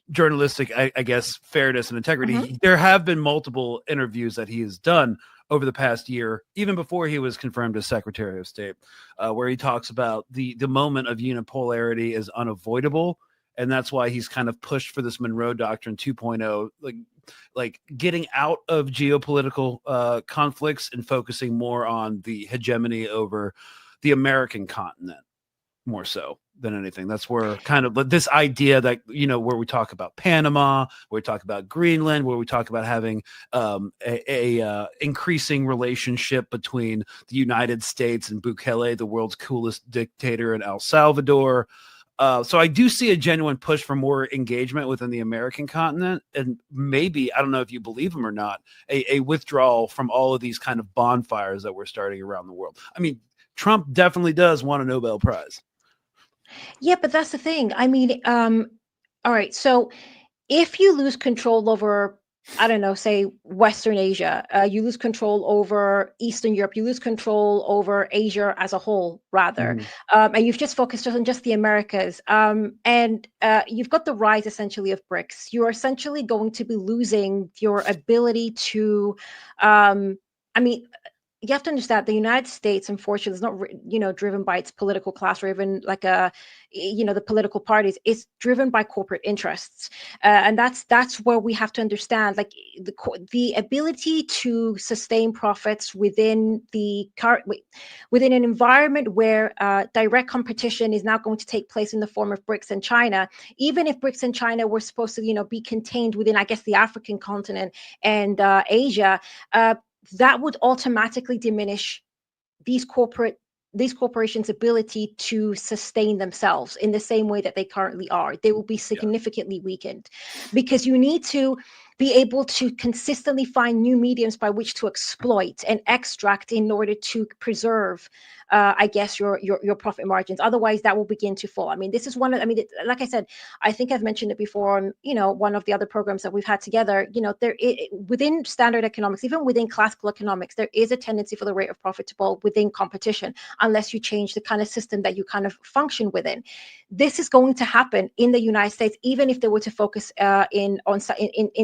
journalistic, I guess, fairness and integrity. There have been multiple interviews that he has done over the past year, even before he was confirmed as Secretary of State, where he talks about the moment of unipolarity is unavoidable. And that's why he's kind of pushed for this Monroe Doctrine 2.0, like getting out of geopolitical conflicts and focusing more on the hegemony over the American continent, more so than anything. That's where kind of this idea that, where we talk about Panama, where we talk about Greenland, where we talk about having a increasing relationship between the United States and Bukele, the world's coolest dictator in El Salvador. So I do see a genuine push for more engagement within the American continent, and maybe, I don't know if you believe him or not, a withdrawal from all of these kind of bonfires that we're starting around the world. I mean, Trump definitely does want a Nobel Prize. Yeah, but that's the thing. I mean, All right. So if you lose control over, I don't know, say Western Asia, you lose control over Eastern Europe, you lose control over Asia as a whole, rather, and you've just focused on just the Americas, and you've got the rise essentially of BRICS. You're essentially going to be losing your ability to, I mean, you have to understand the United States, unfortunately, is not, driven by its political class or even like the political parties. It's driven by corporate interests, and that's where we have to understand, like the ability to sustain profits within within an environment where direct competition is now going to take place in the form of BRICS and China. Even if BRICS and China were supposed to, be contained within, I guess, the African continent and Asia. That would automatically diminish these corporations' ability to sustain themselves in the same way that they currently are. They will be significantly weakened, because you need to be able to consistently find new mediums by which to exploit and extract in order to preserve, I guess, your profit margins. Otherwise, that will begin to fall. I mean, this is one of, like I said, I think I've mentioned it before on, one of the other programs that we've had together. Within standard economics, even within classical economics, there is a tendency for the rate of profit to fall within competition, unless you change the kind of system that you kind of function within. This is going to happen in the United States, even if they were to focus in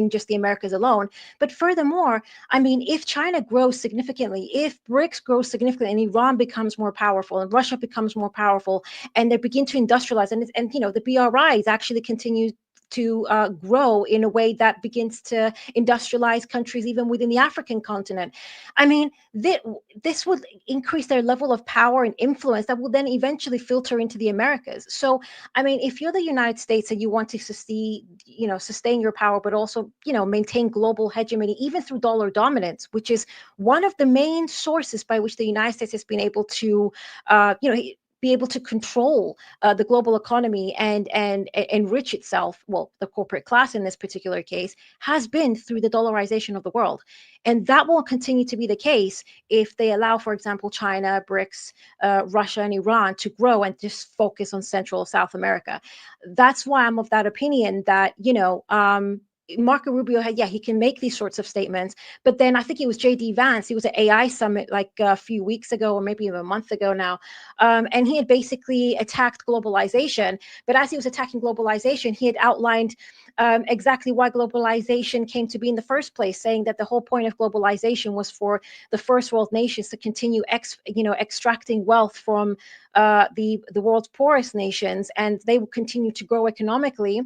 just the Americas alone. But furthermore, I mean, if China grows significantly, if BRICS grows significantly, and Iran becomes more powerful, and Russia becomes more powerful, and they begin to industrialize, and the BRIs actually continue to grow in a way that begins to industrialize countries even within the African continent. I mean, this would increase their level of power and influence that will then eventually filter into the Americas. So, I mean, if you're the United States and you want to sustain your power, but also, maintain global hegemony, even through dollar dominance, which is one of the main sources by which the United States has been able to, be able to control the global economy and enrich itself. Well, the corporate class in this particular case has been through the dollarization of the world. And that will continue to be the case if they allow, for example, China, BRICS, Russia, and Iran to grow and just focus on Central South America. That's why I'm of that opinion that, Marco Rubio he can make these sorts of statements, but then I think it was JD Vance. He was at AI Summit like a few weeks ago, or maybe even a month ago now, and he had basically attacked globalization. But as he was attacking globalization, he had outlined exactly why globalization came to be in the first place, saying that the whole point of globalization was for the first world nations to continue extracting wealth from the world's poorest nations, and they will continue to grow economically,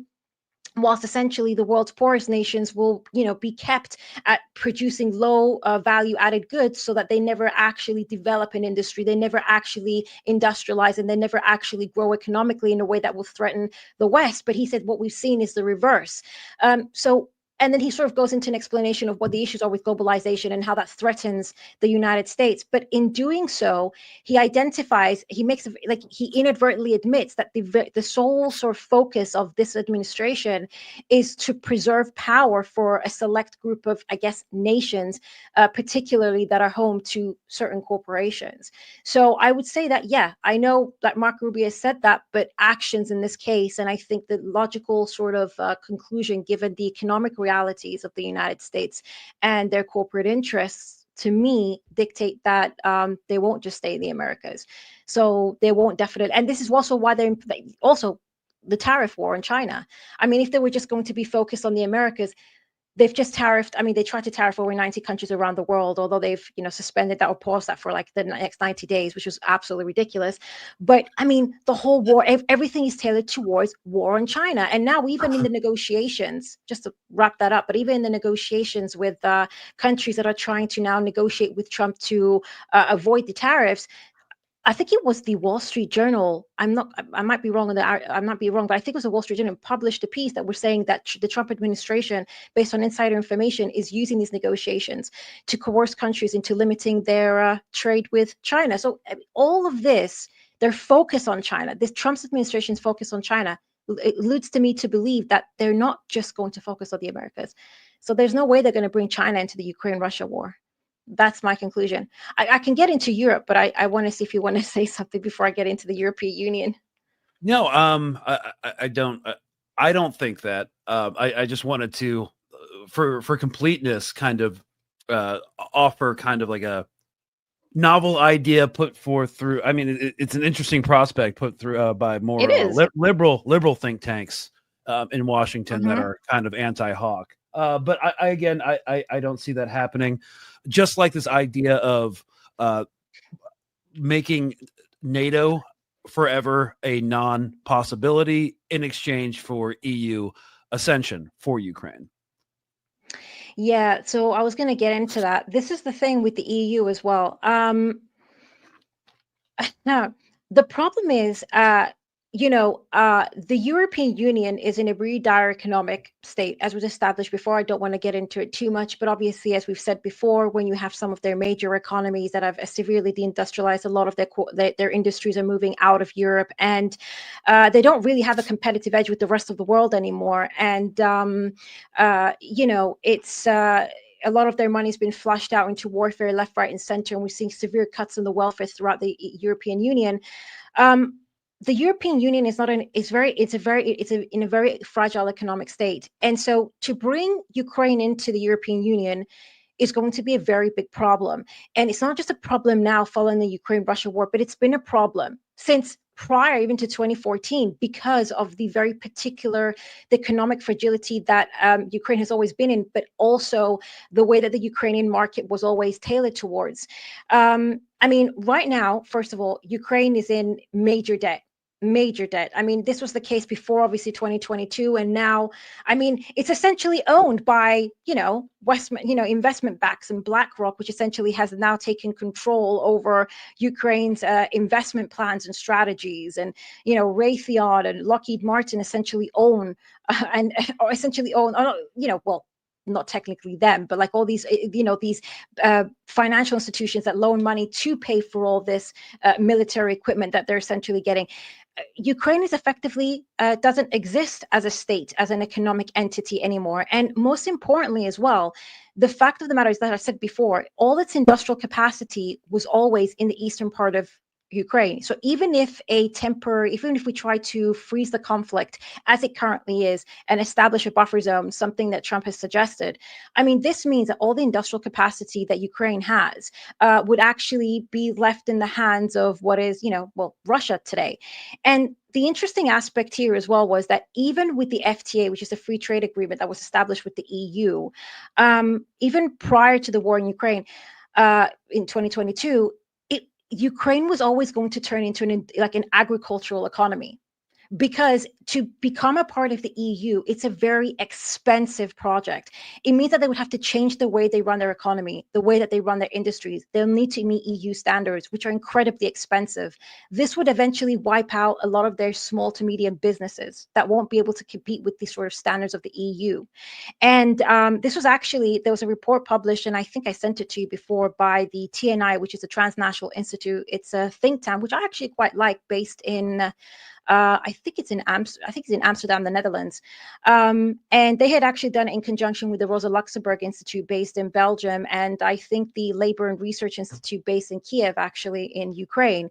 whilst essentially the world's poorest nations will, be kept at producing low value added goods, so that they never actually develop an industry, they never actually industrialize, and they never actually grow economically in a way that will threaten the West. But he said what we've seen is the reverse. And then he sort of goes into an explanation of what the issues are with globalization and how that threatens the United States. But in doing so, he inadvertently admits that the sole sort of focus of this administration is to preserve power for a select group of, I guess, nations, particularly that are home to certain corporations. So I would say that, I know that Mark Rubio said that, but actions in this case, and I think the logical sort of conclusion, given the economic realities of the United States and their corporate interests, to me, dictate that they won't just stay in the Americas. So they won't definitely, and this is also why they're also the tariff war in China. I mean, if they were just going to be focused on the Americas, they've just tariffed. I mean, they tried to tariff over 90 countries around the world, although they've, suspended that or paused that for like the next 90 days, which was absolutely ridiculous. But I mean, the whole war, everything is tailored towards war on China. And now even in the negotiations, just to wrap that up, but even in the negotiations with countries that are trying to now negotiate with Trump to avoid the tariffs, I think it was the Wall Street Journal. I might be wrong on that. I might be wrong, but I think it was the Wall Street Journal published a piece that was saying that the Trump administration, based on insider information, is using these negotiations to coerce countries into limiting their trade with China. So all of this, their focus on China, this Trump's administration's focus on China, it leads to me to believe that they're not just going to focus on the Americas. So there's no way they're going to bring China into the Ukraine-Russia war. That's my conclusion. I can get into Europe, but I want to see if you want to say something before I get into the European Union. No, I don't. I don't think that. I just wanted to, for completeness, kind of offer kind of like a novel idea put forth through. I mean, it's an interesting prospect put through by more It is. liberal think tanks in Washington that Mhm. are kind of anti-hawk. But I don't see that happening. Just like this idea of making NATO forever a non-possibility in exchange for EU ascension for Ukraine. Yeah, so I was going to get into that. This is the thing with the EU as well. Now, the problem is, the European Union is in a really dire economic state, as was established before. I don't want to get into it too much, but obviously, as we've said before, when you have some of their major economies that have severely deindustrialized, a lot of their industries are moving out of Europe, and they don't really have a competitive edge with the rest of the world anymore. And it's a lot of their money's been flushed out into warfare, left, right, and center, and we're seeing severe cuts in the welfare throughout the European Union. The European Union is in a very fragile economic state, and so to bring Ukraine into the European Union is going to be a very big problem. And it's not just a problem now following the Ukraine-Russia war, but it's been a problem since prior even to 2014 because of the very particular the economic fragility that Ukraine has always been in, but also the way that the Ukrainian market was always tailored towards. I mean, right now, first of all, Ukraine is in major debt. I mean, this was the case before, obviously, 2022, and now, I mean, it's essentially owned by, investment banks and BlackRock, which essentially has now taken control over Ukraine's investment plans and strategies, and Raytheon and Lockheed Martin essentially own well, not technically them, but like all these, these financial institutions that loan money to pay for all this military equipment that they're essentially getting. Ukraine is effectively doesn't exist as a state, as an economic entity anymore. And most importantly as well, the fact of the matter is that I said before, all its industrial capacity was always in the eastern part of Ukraine. So even if we try to freeze the conflict as it currently is and establish a buffer zone, something that Trump has suggested, I mean, this means that all the industrial capacity that Ukraine has would actually be left in the hands of what is, Russia today. And the interesting aspect here as well was that even with the FTA, which is a free trade agreement that was established with the EU, even prior to the war in Ukraine in 2022, Ukraine was always going to turn into an agricultural economy, because to become a part of the EU, it's a very expensive project. It means that they would have to change the way they run their economy, the way that they run their industries. They'll need to meet EU standards, which are incredibly expensive. This would eventually wipe out a lot of their small to medium businesses that won't be able to compete with the sort of standards of the EU. And there was a report published, and I think I sent it to you before, by the TNI, which is a Transnational Institute. It's a think tank, which I actually quite like, based in I think it's in Amsterdam, the Netherlands. And they had actually done it in conjunction with the Rosa Luxemburg Institute based in Belgium, and I think the Labor and Research Institute based in Kiev, actually in Ukraine.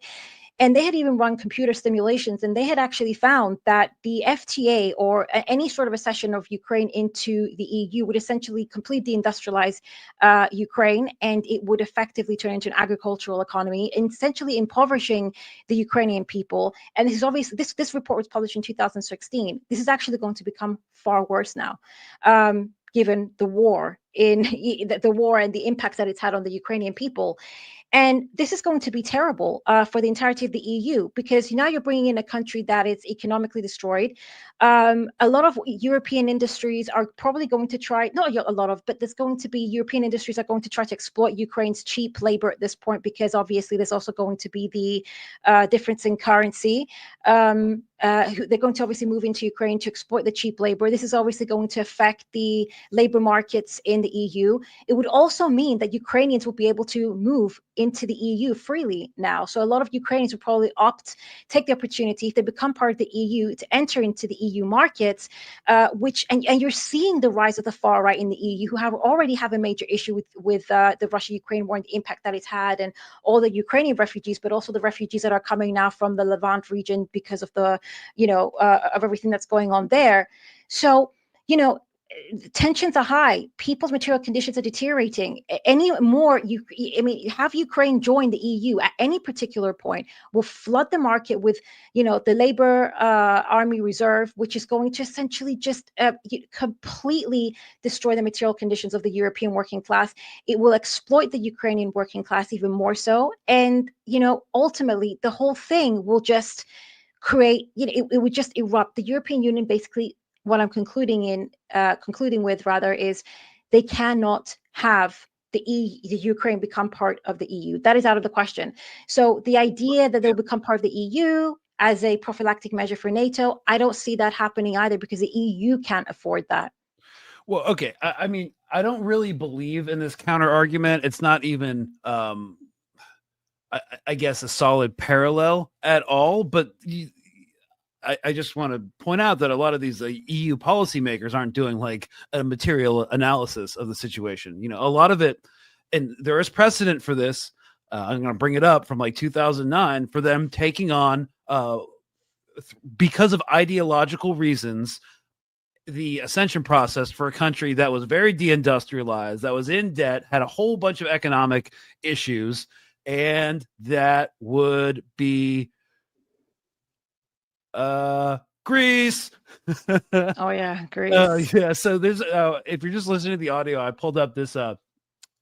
And they had even run computer simulations, and they had actually found that the FTA, or any sort of accession of Ukraine into the EU, would essentially completely industrialize Ukraine, and it would effectively turn into an agricultural economy, essentially impoverishing the Ukrainian people. And this is obviously, this report was published in 2016. This is actually going to become far worse now, given the war and the impact that it's had on the Ukrainian people. And this is going to be terrible for the entirety of the EU, because now you're bringing in a country that is economically destroyed. A lot of European industries are probably going to try, not a lot of, but there's going to be European industries are going to try to exploit Ukraine's cheap labor at this point, because obviously there's also going to be the difference in currency. They're going to obviously move into Ukraine to exploit the cheap labor. This is obviously going to affect the labor markets in join the EU, it would also mean that Ukrainians will be able to move into the EU freely now. So a lot of Ukrainians will probably take the opportunity, if they become part of the EU, to enter into the EU markets, and you're seeing the rise of the far right in the EU, who already have a major issue with the Russia-Ukraine war and the impact that it's had, and all the Ukrainian refugees, but also the refugees that are coming now from the Levant region because of the, of everything that's going on there. So, tensions are high. People's material conditions are deteriorating. Any more, have Ukraine join the EU at any particular point will flood the market with, the labor army reserve, which is going to essentially just completely destroy the material conditions of the European working class. It will exploit the Ukrainian working class even more so. And, ultimately, the whole thing will just create, it would just erupt. The European Union basically, what I'm concluding with is they cannot have the Ukraine become part of the EU. That is out of the question. So the idea that they'll become part of the EU as a prophylactic measure for NATO, I don't see that happening either, because the EU can't afford that. Well, okay. I mean, I don't really believe in this counter argument. It's not even, I guess, a solid parallel at all, but I just want to point out that a lot of these EU policymakers aren't doing like a material analysis of the situation. A lot of it, and there is precedent for this. I'm going to bring it up from like 2009 for them taking on, because of ideological reasons, the ascension process for a country that was very deindustrialized, that was in debt, had a whole bunch of economic issues, and that would be Greece. Oh yeah, Greece. Yeah. So there's if you're just listening to the audio, I pulled up this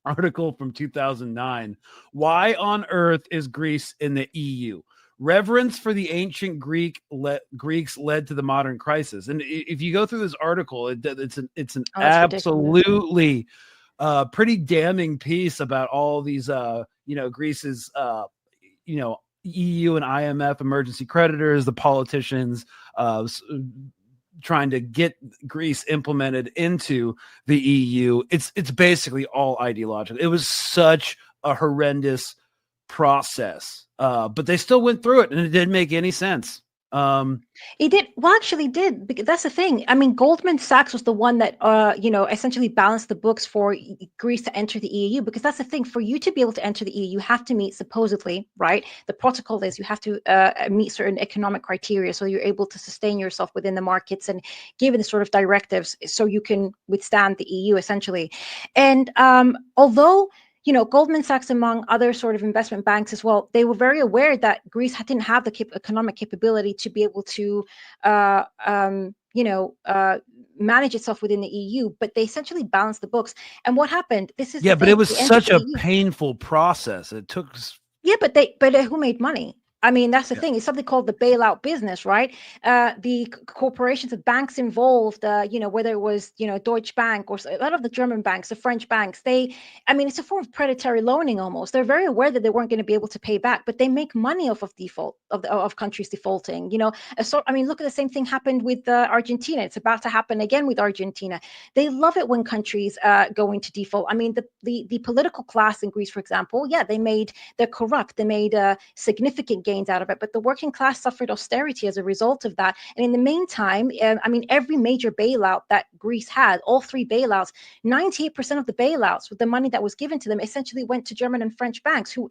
article from 2009. Why on earth is Greece in the EU? Reverence for the ancient Greeks led to the modern crisis. And if you go through this article, it's an absolutely pretty damning piece about all these Greece's EU and IMF emergency creditors, the politicians trying to get Greece implemented into the EU. It's basically all ideological. It was such a horrendous process, but they still went through it, and it didn't make any sense. It did. Well, actually did, because that's the thing. I mean, Goldman Sachs was the one that, essentially balanced the books for Greece to enter the EU, because that's the thing. For you to be able to enter the EU, you have to meet, supposedly, right? The protocol is you have to meet certain economic criteria, so you're able to sustain yourself within the markets and given the sort of directives so you can withstand the EU, essentially. And although Goldman Sachs, among other sort of investment banks as well, they were very aware that Greece didn't have the economic capability to be able to, manage itself within the EU. But they essentially balanced the books. And what happened? But it was such a painful process. It took. Yeah, but who made money? I mean, that's the thing. It's something called the bailout business, right? The corporations, the banks involved, whether it was, Deutsche Bank or a lot of the German banks, the French banks, it's a form of predatory loaning almost. They're very aware that they weren't going to be able to pay back, but they make money off of default, of countries defaulting. Look at the same thing happened with Argentina. It's about to happen again with Argentina. They love it when countries go into default. I mean, the political class in Greece, for example, they're corrupt. They made significant gains out of it, but the working class suffered austerity as a result of that. And in the meantime, every major bailout that Greece had, all three bailouts, 98% of the bailouts with the money that was given to them essentially went to German and French banks. They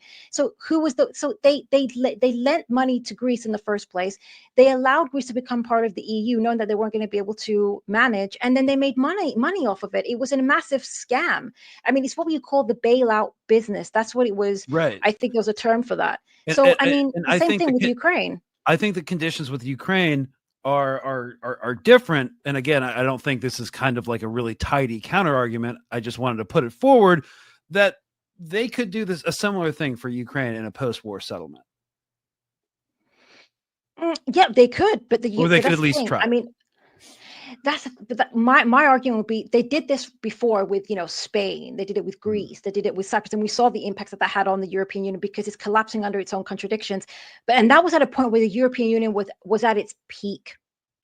lent money to Greece in the first place. They allowed Greece to become part of the EU, knowing that they weren't going to be able to manage, and then they made money off of it. It was a massive scam. I mean, it's what we call the bailout business. That's what it was. Right. I think there was a term for that. The same thing with Ukraine. I think the conditions with Ukraine are different. And again, I don't think this is kind of like a really tidy counter argument. I just wanted to put it forward that they could do a similar thing for Ukraine in a post-war settlement. Yeah, they could, but they could at least try. I mean, my argument would be they did this before with Spain. They did it with Greece. They did it with Cyprus, and we saw the impacts that had on the European Union because it's collapsing under its own contradictions. And that was at a point where the European Union was at its peak.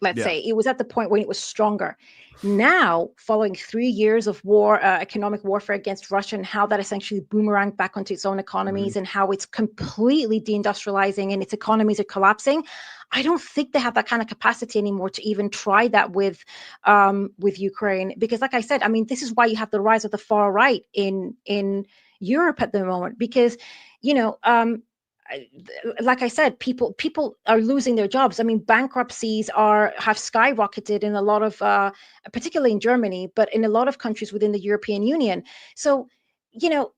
Let's say it was at the point when it was stronger. Now, following 3 years of war, economic warfare against Russia, and how that essentially boomeranged back onto its own economies, and how it's completely deindustrializing and its economies are collapsing, I don't think they have that kind of capacity anymore to even try that with Ukraine. Because, like I said, I mean, this is why you have the rise of the far right in Europe at the moment. Because, like I said, people are losing their jobs. I mean, bankruptcies have skyrocketed in a lot of, particularly in Germany, but in a lot of countries within the European Union. So,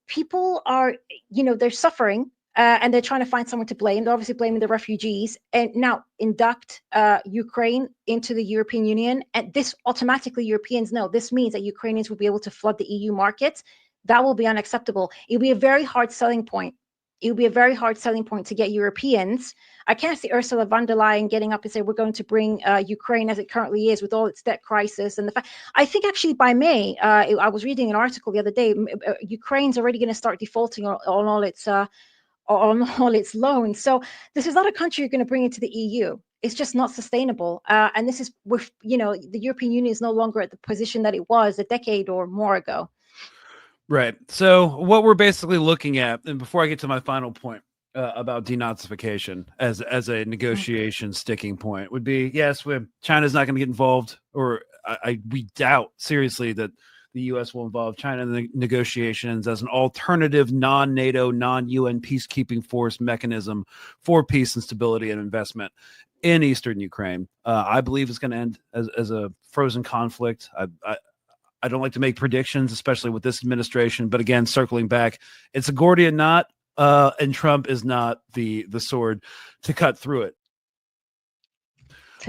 people are, they're suffering, and they're trying to find someone to blame. They're obviously blaming the refugees, and now induct Ukraine into the European Union. And this automatically, Europeans know this means that Ukrainians will be able to flood the EU markets. That will be unacceptable. It'll be a very hard selling point. It would be a very hard selling point to get Europeans. I can't see Ursula von der Leyen getting up and say, we're going to bring Ukraine as it currently is with all its debt crisis. And the fact, I think actually by May, I was reading an article the other day, Ukraine's already going to start defaulting on all its loans. So this is not a country you're going to bring into the EU. It's just not sustainable. And this is with, the European Union is no longer at the position that it was a decade or more ago. Right. So what we're basically looking at, and before I get to my final point about denazification as a negotiation sticking point, would be, yes, China's not going to get involved, or we doubt seriously that the U.S. will involve China in the negotiations as an alternative non-NATO, non-UN peacekeeping force mechanism for peace and stability and investment in eastern Ukraine. I believe it's going to end as a frozen conflict. I don't like to make predictions, especially with this administration. But again, circling back, it's a Gordian knot, and Trump is not the sword to cut through it.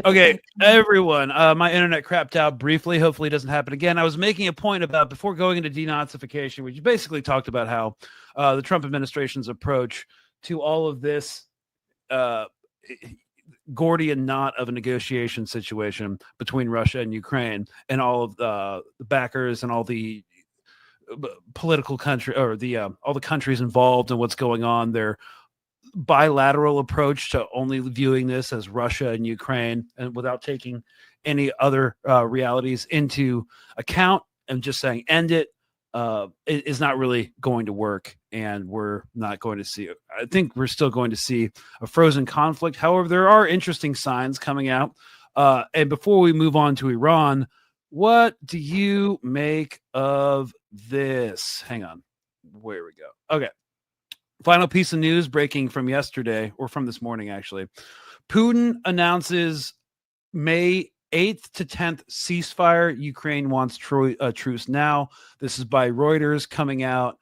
Okay, everyone, my internet crapped out briefly. Hopefully it doesn't happen again. I was making a point about, before going into denazification, which basically talked about how the Trump administration's approach to all of this Gordian knot of a negotiation situation between Russia and Ukraine, and all of the backers and all the political country, or all the countries involved and what's going on, their bilateral approach to only viewing this as Russia and Ukraine, and without taking any other realities into account, and just saying end it, is not really going to work, and we're not going to see it. I think we're still going to see a frozen conflict. However, there are interesting signs coming out. And before we move on to Iran, what do you make of this? Hang on. Where we go. Okay. Final piece of news breaking from yesterday, or from this morning, actually. Putin announces May 8th to 10th ceasefire. Ukraine wants truce now. This is by Reuters, coming out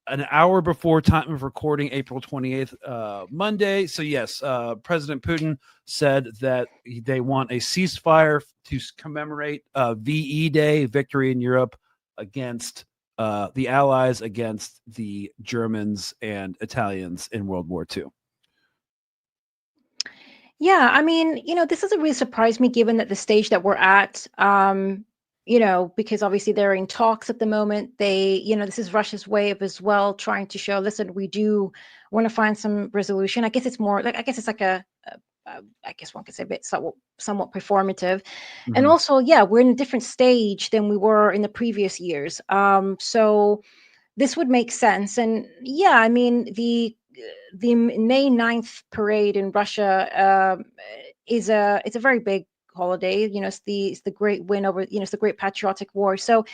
an hour before time of recording, April 28th, Monday. So yes, President Putin said that they want a ceasefire to commemorate VE Day, Victory in Europe, against the Allies, against the Germans and Italians in World War II. Yeah, I mean, this doesn't really surprise me, given that the stage that we're at, because obviously they're in talks at the moment. This is Russia's way of as well trying to show, listen, we do want to find some resolution. I guess it's more like, I guess one could say a bit somewhat performative. Mm-hmm. And also, yeah, we're in a different stage than we were in the previous years. So this would make sense. And yeah, I mean, the May 9th parade in Russia it's a very big holiday. It's the great win over, it's the great patriotic war. So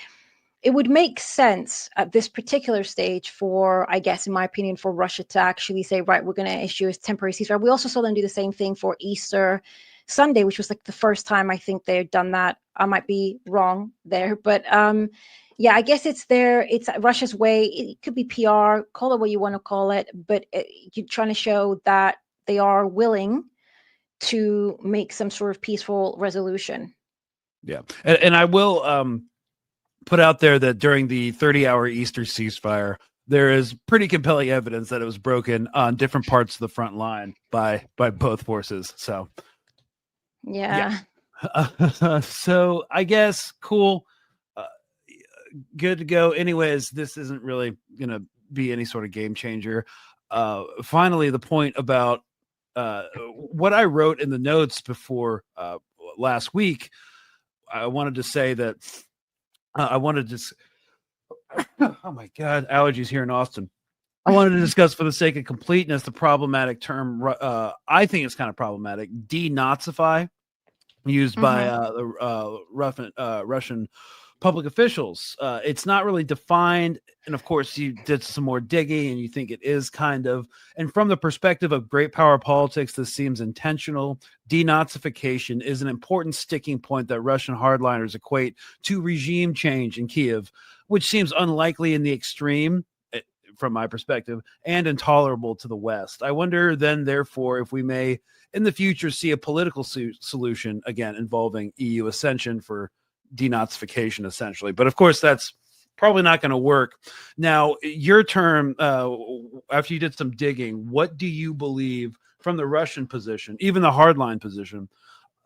it would make sense at this particular stage for, I guess, in my opinion, for Russia to actually say, right, we're going to issue a temporary ceasefire. We also saw them do the same thing for Easter Sunday, which was like the first time I think they've done that. I might be wrong there, but yeah, I guess it's Russia's way. It could be PR, call it what you want to call it, but you're trying to show that they are willing to make some sort of peaceful resolution. Yeah. And I will put out there that during the 30-hour Easter ceasefire, there is pretty compelling evidence that it was broken on different parts of the front line by both forces. So, yeah. So I guess cool. Good to go. Anyways, this isn't really going to be any sort of game changer. Finally, the point about what I wrote in the notes before last week, I wanted to say that I wanted to. Oh my God, allergies here in Austin. I wanted to discuss, for the sake of completeness, the problematic term. I think it's kind of problematic. Denazify, used by the Russian public officials. It's not really defined. And of course, you did some more digging and you think it is kind of. And from the perspective of great power politics, this seems intentional. Denazification is an important sticking point that Russian hardliners equate to regime change in Kiev, which seems unlikely in the extreme, from my perspective, and intolerable to the West. I wonder then, therefore, if we may in the future see a political solution, again, involving EU ascension for denazification, essentially. But of course, that's probably not going to work. Now, your term, after you did some digging, what do you believe from the Russian position, even the hardline position,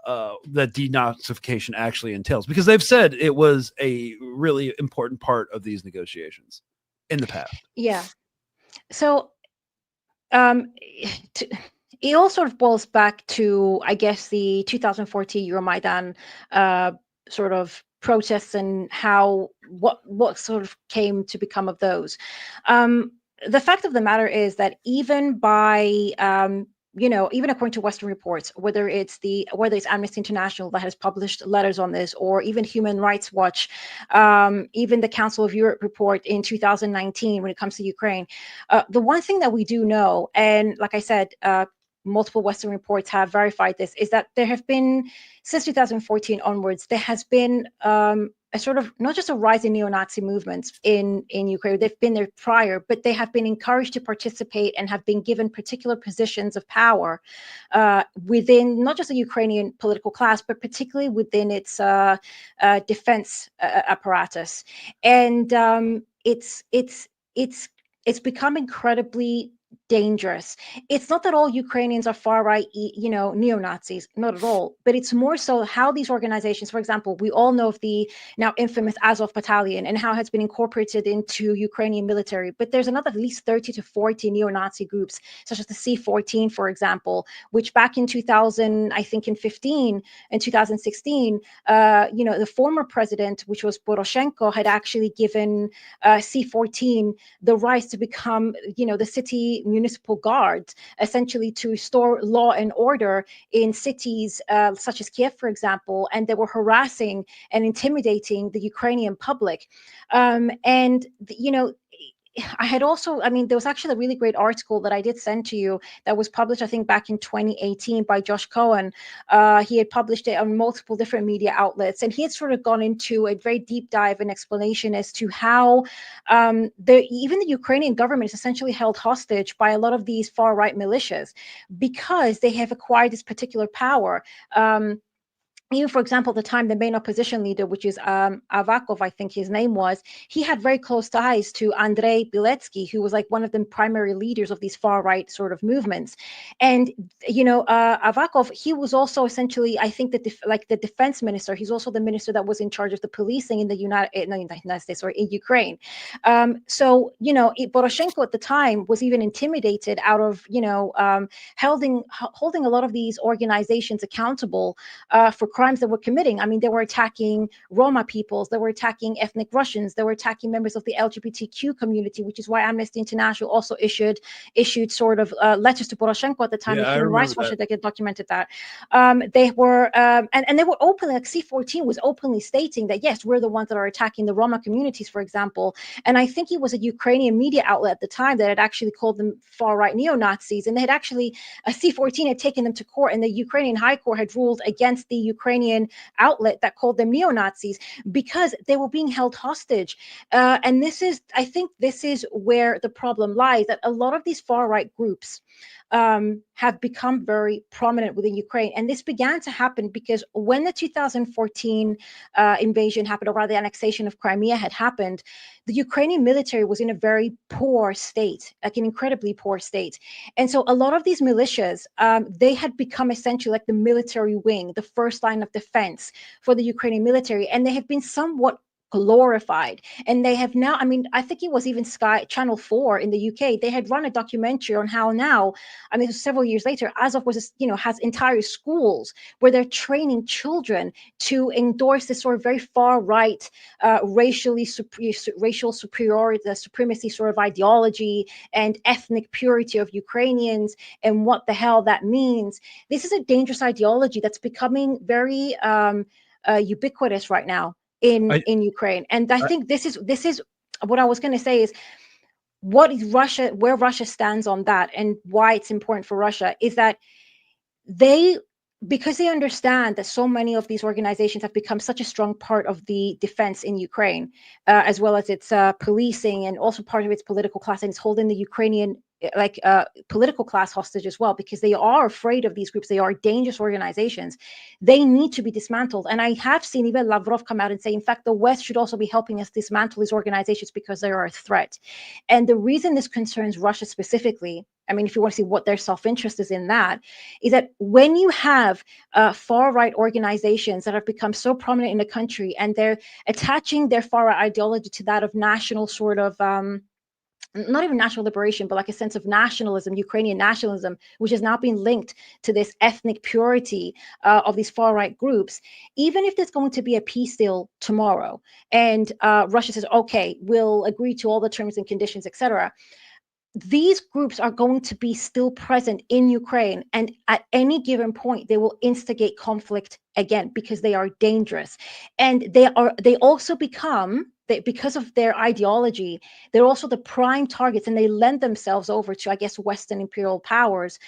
that denazification actually entails? Because they've said it was a really important part of these negotiations in the past. Yeah. So it all sort of boils back to, I guess, the 2014 Euromaidan sort of protests and how what sort of came to become of those. The fact of the matter is that even by even according to Western reports, whether it's Amnesty International that has published letters on this, or even Human Rights Watch, even the Council of Europe report in 2019 when it comes to Ukraine, the one thing that we do know, and like I said, multiple Western reports have verified this, is that there have been, since 2014 onwards, there has been a sort of not just a rise in neo-Nazi movements in Ukraine. They've been there prior, but they have been encouraged to participate and have been given particular positions of power within not just the Ukrainian political class, but particularly within its defense apparatus. And it's become incredibly dangerous. It's not that all Ukrainians are far right, neo-Nazis, not at all, but it's more so how these organizations, for example, we all know of the now infamous Azov Battalion and how it has been incorporated into Ukrainian military, but there's another at least 30 to 40 neo-Nazi groups, such as the C-14, for example, which back in 2015 and 2016, the former president, which was Poroshenko, had actually given C-14 the right to become, the city municipal guards, essentially to restore law and order in cities such as Kiev, for example, and they were harassing and intimidating the Ukrainian public. I had also, there was actually a really great article that I did send to you that was published, I think, back in 2018 by Josh Cohen. He had published it on multiple different media outlets, and he had sort of gone into a very deep dive and explanation as to how even the Ukrainian government is essentially held hostage by a lot of these far-right militias because they have acquired this particular power. Even, for example, the time the main opposition leader, which is Avakov, I think his name was, he had very close ties to Andrei Biletsky, who was like one of the primary leaders of these far-right sort of movements. And, Avakov, he was also essentially, I think, the defense minister. He's also the minister that was in charge of the policing in the United States, or in Ukraine. Poroshenko at the time was even intimidated out of, holding a lot of these organizations accountable for crimes that were committing. They were attacking Roma peoples, they were attacking ethnic Russians, they were attacking members of the LGBTQ community, which is why Amnesty International also issued sort of letters to Poroshenko at the time. Yeah, the Human Rights Watch that documented that. They were, and they were openly, like C-14 was openly stating that, yes, we're the ones that are attacking the Roma communities, for example. And I think it was a Ukrainian media outlet at the time that had actually called them far-right neo-Nazis. And they had actually, C-14 had taken them to court, and the Ukrainian High Court had ruled against the Ukrainian outlet that called them neo-Nazis because they were being held hostage. And I think this is where the problem lies, that a lot of these far-right groups have become very prominent within Ukraine. And this began to happen because when the 2014 invasion happened, or rather the annexation of Crimea had happened, the Ukrainian military was in a very poor state, like an incredibly poor state. And so a lot of these militias, they had become essentially like the military wing, the first line of defense for the Ukrainian military. And they have been somewhat glorified. And they have now, I mean, I think it was even Channel 4 in the UK, they had run a documentary on how now, I mean, several years later, Azov was, has entire schools where they're training children to endorse this sort of very far right, racial superiority, the supremacy sort of ideology and ethnic purity of Ukrainians and what the hell that means. This is a dangerous ideology that's becoming very ubiquitous right now in Ukraine. And I think this is what I was going to say is what is where Russia stands on that, and why it's important for Russia is that because they understand that so many of these organizations have become such a strong part of the defense in Ukraine, as well as its policing, and also part of its political class, and it's holding the Ukrainian political class hostage as well, because they are afraid of these groups. They are dangerous organizations. They need to be dismantled. And I have seen even Lavrov come out and say, in fact, the West should also be helping us dismantle these organizations because they are a threat. And the reason this concerns Russia specifically, I mean, if you want to see what their self-interest is in that, is that when you have far-right organizations that have become so prominent in the country, and they're attaching their far-right ideology to that of national sort of, not even national liberation, but like a sense of nationalism, Ukrainian nationalism, which has now been linked to this ethnic purity of these far-right groups. Even if there's going to be a peace deal tomorrow, and Russia says, okay, we'll agree to all the terms and conditions, etc., these groups are going to be still present in Ukraine, and at any given point they will instigate conflict again, because they are dangerous. And they also become, because of their ideology, they're also the prime targets, and they lend themselves over to, I guess, Western imperial powers,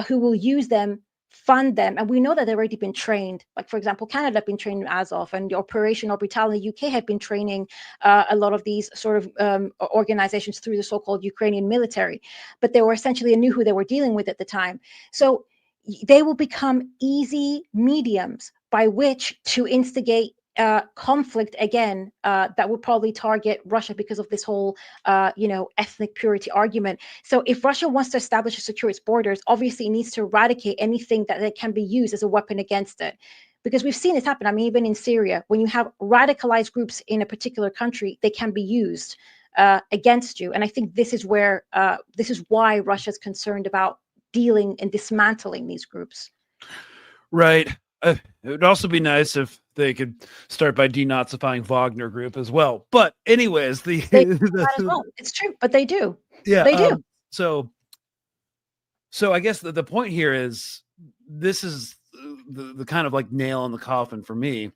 who will use them, fund them. And we know that they've already been trained. Like, for example, Canada have been trained in Azov, and the Operation Orbital in the UK have been training a lot of these sort of organizations through the so-called Ukrainian military. But they were essentially, knew who they were dealing with at the time. So they will become easy mediums by which to instigate conflict again, that would probably target Russia because of this whole, ethnic purity argument. So if Russia wants to establish and secure its borders, obviously it needs to eradicate anything that can be used as a weapon against it. Because we've seen this happen. I mean, even in Syria, when you have radicalized groups in a particular country, they can be used against you. And I think this is why Russia is concerned about dealing and dismantling these groups. Right. It would also be nice if they could start by denazifying Wagner Group as well. But anyways, it's true, but they do. Yeah, they do. So I guess the point here is, this is the kind of like nail in the coffin for me,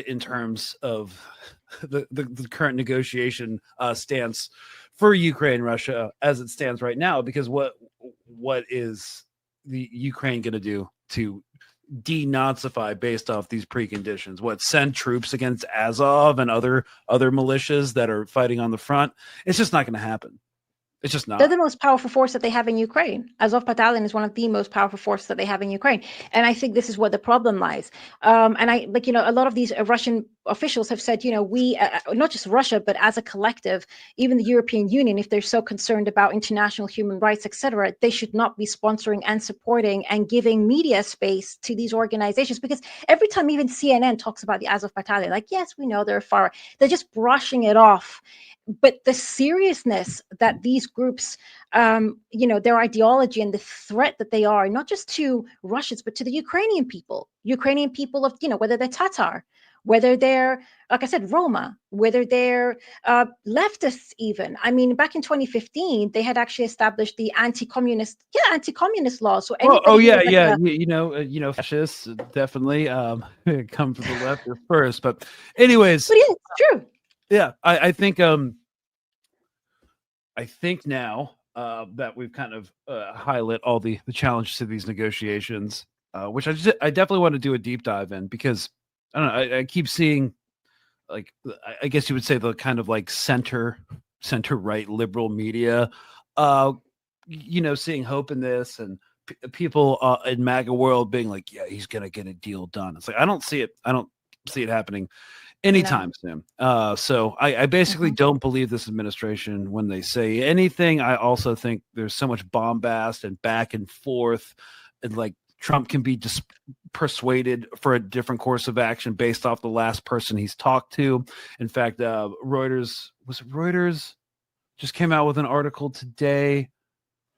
in terms of the current negotiation stance for Ukraine, Russia, as it stands right now. Because what is the Ukraine going to do to denazify based off these preconditions? What, send troops against Azov and other militias that are fighting on the front? It's just not going to happen. It's just not. They're the most powerful force that they have in Ukraine. Azov Battalion is one of the most powerful forces that they have in Ukraine. And I think this is where the problem lies. And I, a lot of these Russian officials have said, we, not just Russia, but as a collective, even the European Union, if they're so concerned about international human rights, etc., they should not be sponsoring and supporting and giving media space to these organizations. Because every time even CNN talks about the Azov Battalion, like, yes, we know they're far, they're just brushing it off. But the seriousness that these groups, their ideology and the threat that they are, not just to Russians, but to the Ukrainian people of, whether they're Tatar, whether they're, like I said, Roma, whether they're leftists even. I mean, back in 2015, they had actually established the anti-communist law. So fascists definitely come from the left first. But anyways, but yeah, it's true. Yeah, I think now that we've kind of highlight all the challenges to these negotiations, which I definitely want to do a deep dive in, because I don't know, I keep seeing, like, I guess you would say the kind of like center right liberal media, seeing hope in this, and people in MAGA world being like, yeah, he's gonna get a deal done. It's like, I don't see it happening anytime soon. So I basically don't believe this administration when they say anything. I also think there's so much bombast and back and forth and like Trump can be persuaded for a different course of action based off the last person he's talked to. In fact, Reuters just came out with an article today,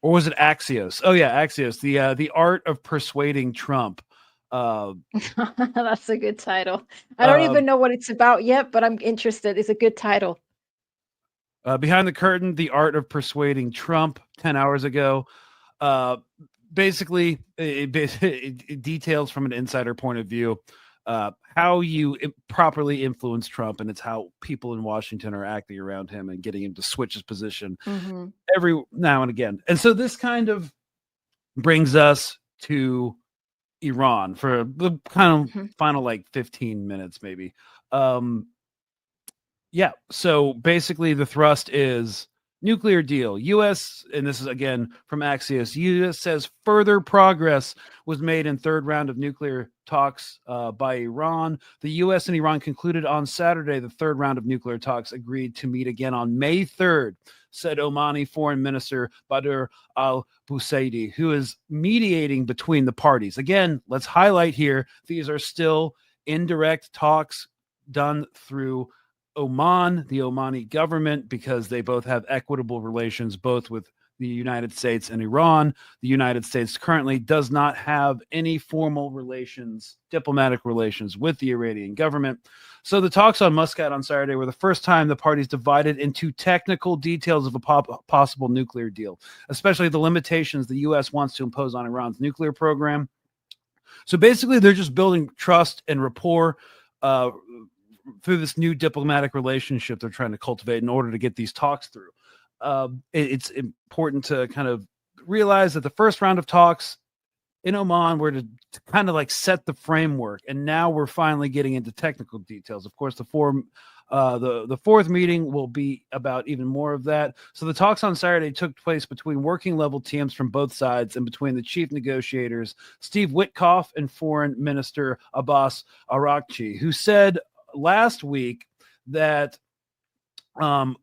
or was it Axios? Oh yeah, Axios. The art of persuading Trump. That's a good title. I don't even know what it's about yet, but I'm interested. It's a good title. Behind the curtain, the art of persuading Trump. 10 hours ago. Basically, it details from an insider point of view how you properly influence Trump, and it's how people in Washington are acting around him and getting him to switch his position every now and again. And so this kind of brings us to Iran for the kind of final like 15 minutes, maybe. Yeah. So basically the thrust is nuclear deal. U.S., and this is again from Axios, U.S. says further progress was made in third round of nuclear talks by Iran. The U.S. and Iran concluded on Saturday the third round of nuclear talks, agreed to meet again on May 3rd, said Omani Foreign Minister Badr al-Busaidi, who is mediating between the parties. Again, let's highlight here, these are still indirect talks done through Oman, the Omani government, because they both have equitable relations, both with the United States and Iran. The United States currently does not have any formal relations, diplomatic relations with the Iranian government. So the talks on Muscat on Saturday were the first time the parties divided into technical details of a possible nuclear deal, especially the limitations the U.S. wants to impose on Iran's nuclear program. So basically, they're just building trust and rapport through this new diplomatic relationship they're trying to cultivate in order to get these talks through. It's important to kind of realize that the first round of talks in Oman were to kind of like set the framework, and now we're finally getting into technical details. Of course, the fourth meeting will be about even more of that. So the talks on Saturday took place between working level teams from both sides and between the chief negotiators, Steve Witkoff, and Foreign Minister Abbas Araghchi, who said last week that,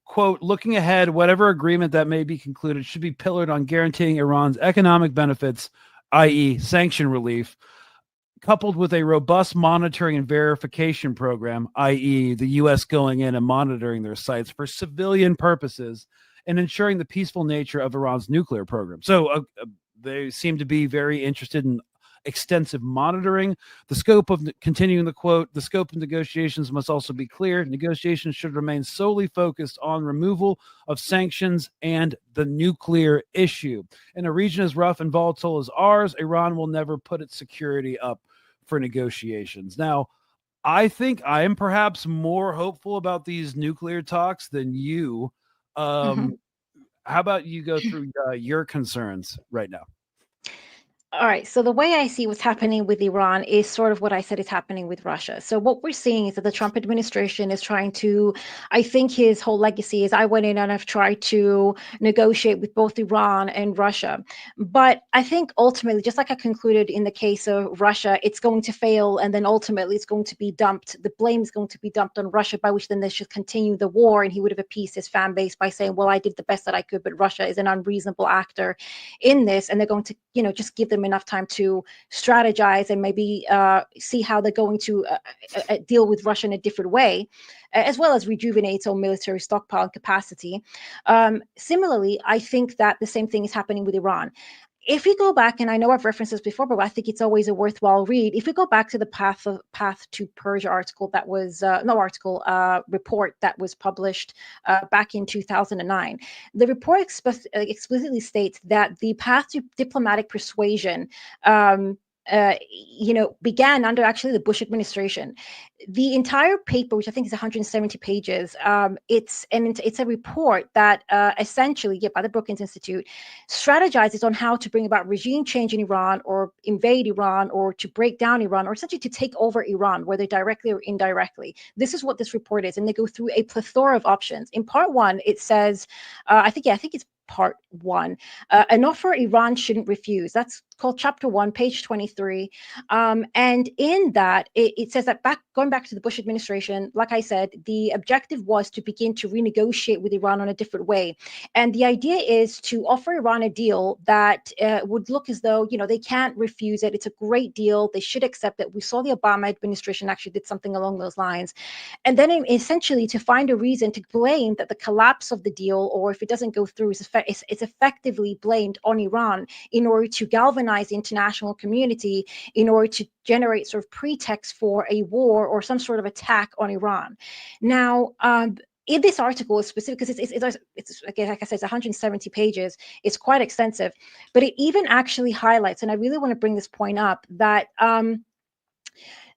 quote, looking ahead, whatever agreement that may be concluded should be pillared on guaranteeing Iran's economic benefits, i.e. sanction relief, coupled with a robust monitoring and verification program, i.e. the U.S. going in and monitoring their sites for civilian purposes and ensuring the peaceful nature of Iran's nuclear program. So they seem to be very interested in extensive monitoring. The scope of continuing the quote, the scope of negotiations must also be clear. Negotiations should remain solely focused on removal of sanctions and the nuclear issue. In a region as rough and volatile as ours, Iran will never put its security up for negotiations. Now, I think I am perhaps more hopeful about these nuclear talks than you. How about you go through your concerns right now? All right. So the way I see what's happening with Iran is sort of what I said is happening with Russia. So what we're seeing is that the Trump administration is trying to, I think his whole legacy is I went in and I've tried to negotiate with both Iran and Russia. But I think ultimately, just like I concluded in the case of Russia, it's going to fail. And then ultimately it's going to be dumped. The blame is going to be dumped on Russia, by which then they should continue the war. And he would have appeased his fan base by saying, well, I did the best that I could, but Russia is an unreasonable actor in this. And they're going to, just give them enough time to strategize and maybe see how they're going to deal with Russia in a different way, as well as rejuvenate its own military stockpile and capacity. Similarly, I think that the same thing is happening with Iran. If we go back, and I know I've referenced this before, but I think it's always a worthwhile read. If we go back to the Path to Persia article that was report that was published back in 2009, the report explicitly states that the path to diplomatic persuasion began under actually the Bush administration. The entire paper, which I think is 170 pages, it's a report that essentially, by the Brookings Institute, strategizes on how to bring about regime change in Iran, or invade Iran, or to break down Iran, or essentially to take over Iran, whether directly or indirectly. This is what this report is, and they go through a plethora of options. In part one, it says, I think it's Part 1. An offer Iran shouldn't refuse. That's called Chapter 1, page 23. And in that, it says that going back to the Bush administration, like I said, the objective was to begin to renegotiate with Iran on a different way. And the idea is to offer Iran a deal that would look as though, they can't refuse it. It's a great deal. They should accept it. We saw the Obama administration actually did something along those lines. And then essentially to find a reason to blame that the collapse of the deal, or if it doesn't go through, is effectively blamed on Iran in order to galvanize the international community, in order to generate sort of pretext for a war or some sort of attack on Iran. Now, in this article is specific because it's again, like I said, it's 170 pages. It's quite extensive, but it even actually highlights, and I really want to bring this point up, that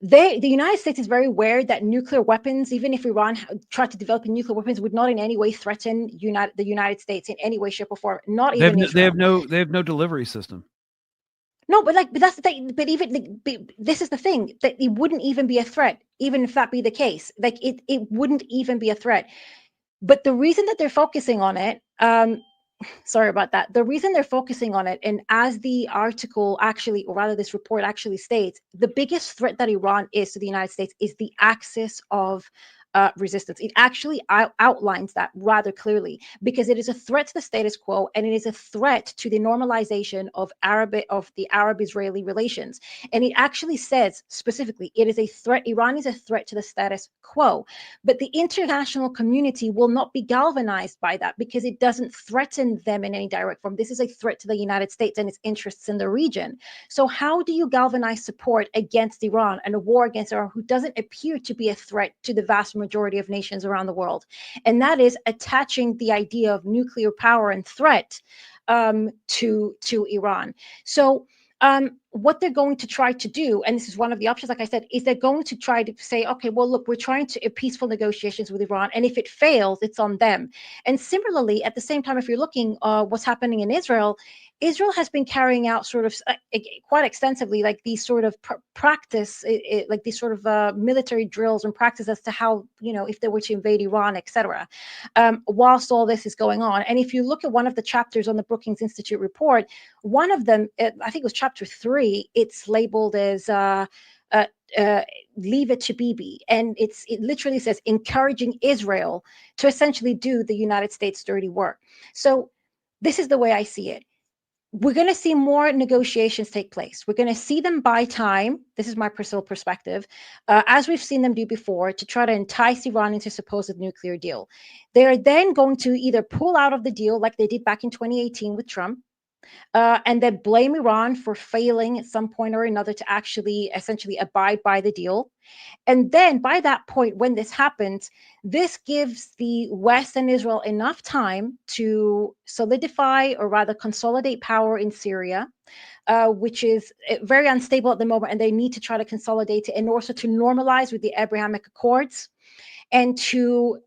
the United States is very aware that nuclear weapons, even if Iran tried to develop nuclear weapons, would not in any way threaten the United States in any way, shape, or form. Not even Israel. They have no delivery system. No, but that's the thing. But this is the thing, that it wouldn't even be a threat, even if that be the case. Like it wouldn't even be a threat. But the reason that they're focusing on it, sorry about that. The reason they're focusing on it, and as the article actually, or rather this report actually states, the biggest threat that Iran is to the United States is the axis of resistance. It actually outlines that rather clearly, because it is a threat to the status quo, and it is a threat to the normalization of the Arab-Israeli relations. And it actually says specifically, it is a threat. Iran is a threat to the status quo, but the international community will not be galvanized by that because it doesn't threaten them in any direct form. This is a threat to the United States and its interests in the region. So how do you galvanize support against Iran and a war against Iran, who doesn't appear to be a threat to the vast majority of nations around the world? And that is attaching the idea of nuclear power and threat to Iran. So what they're going to try to do, and this is one of the options, like I said, is they're going to try to say, okay, well, look, we're trying to peaceful negotiations with Iran, and if it fails, it's on them. And similarly, at the same time, if you're looking what's happening in Israel, Israel has been carrying out sort of quite extensively, like these sort of practice, like these sort of military drills and practice as to how, if they were to invade Iran, etc. Whilst all this is going on. And if you look at one of the chapters on the Brookings Institute report, one of them, I think it was chapter 3, it's labeled as leave it to Bibi. And it literally says encouraging Israel to essentially do the United States dirty work. So this is the way I see it. We're going to see more negotiations take place. We're going to see them buy time. This is my personal perspective, as we've seen them do before, to try to entice Iran into a supposed nuclear deal. They're then going to either pull out of the deal like they did back in 2018 with Trump, and then blame Iran for failing at some point or another to actually essentially abide by the deal. And then by that point, when this happens, this gives the West and Israel enough time to solidify, or rather consolidate, power in Syria, which is very unstable at the moment, and they need to try to consolidate it in order to normalize with the Abrahamic Accords, and to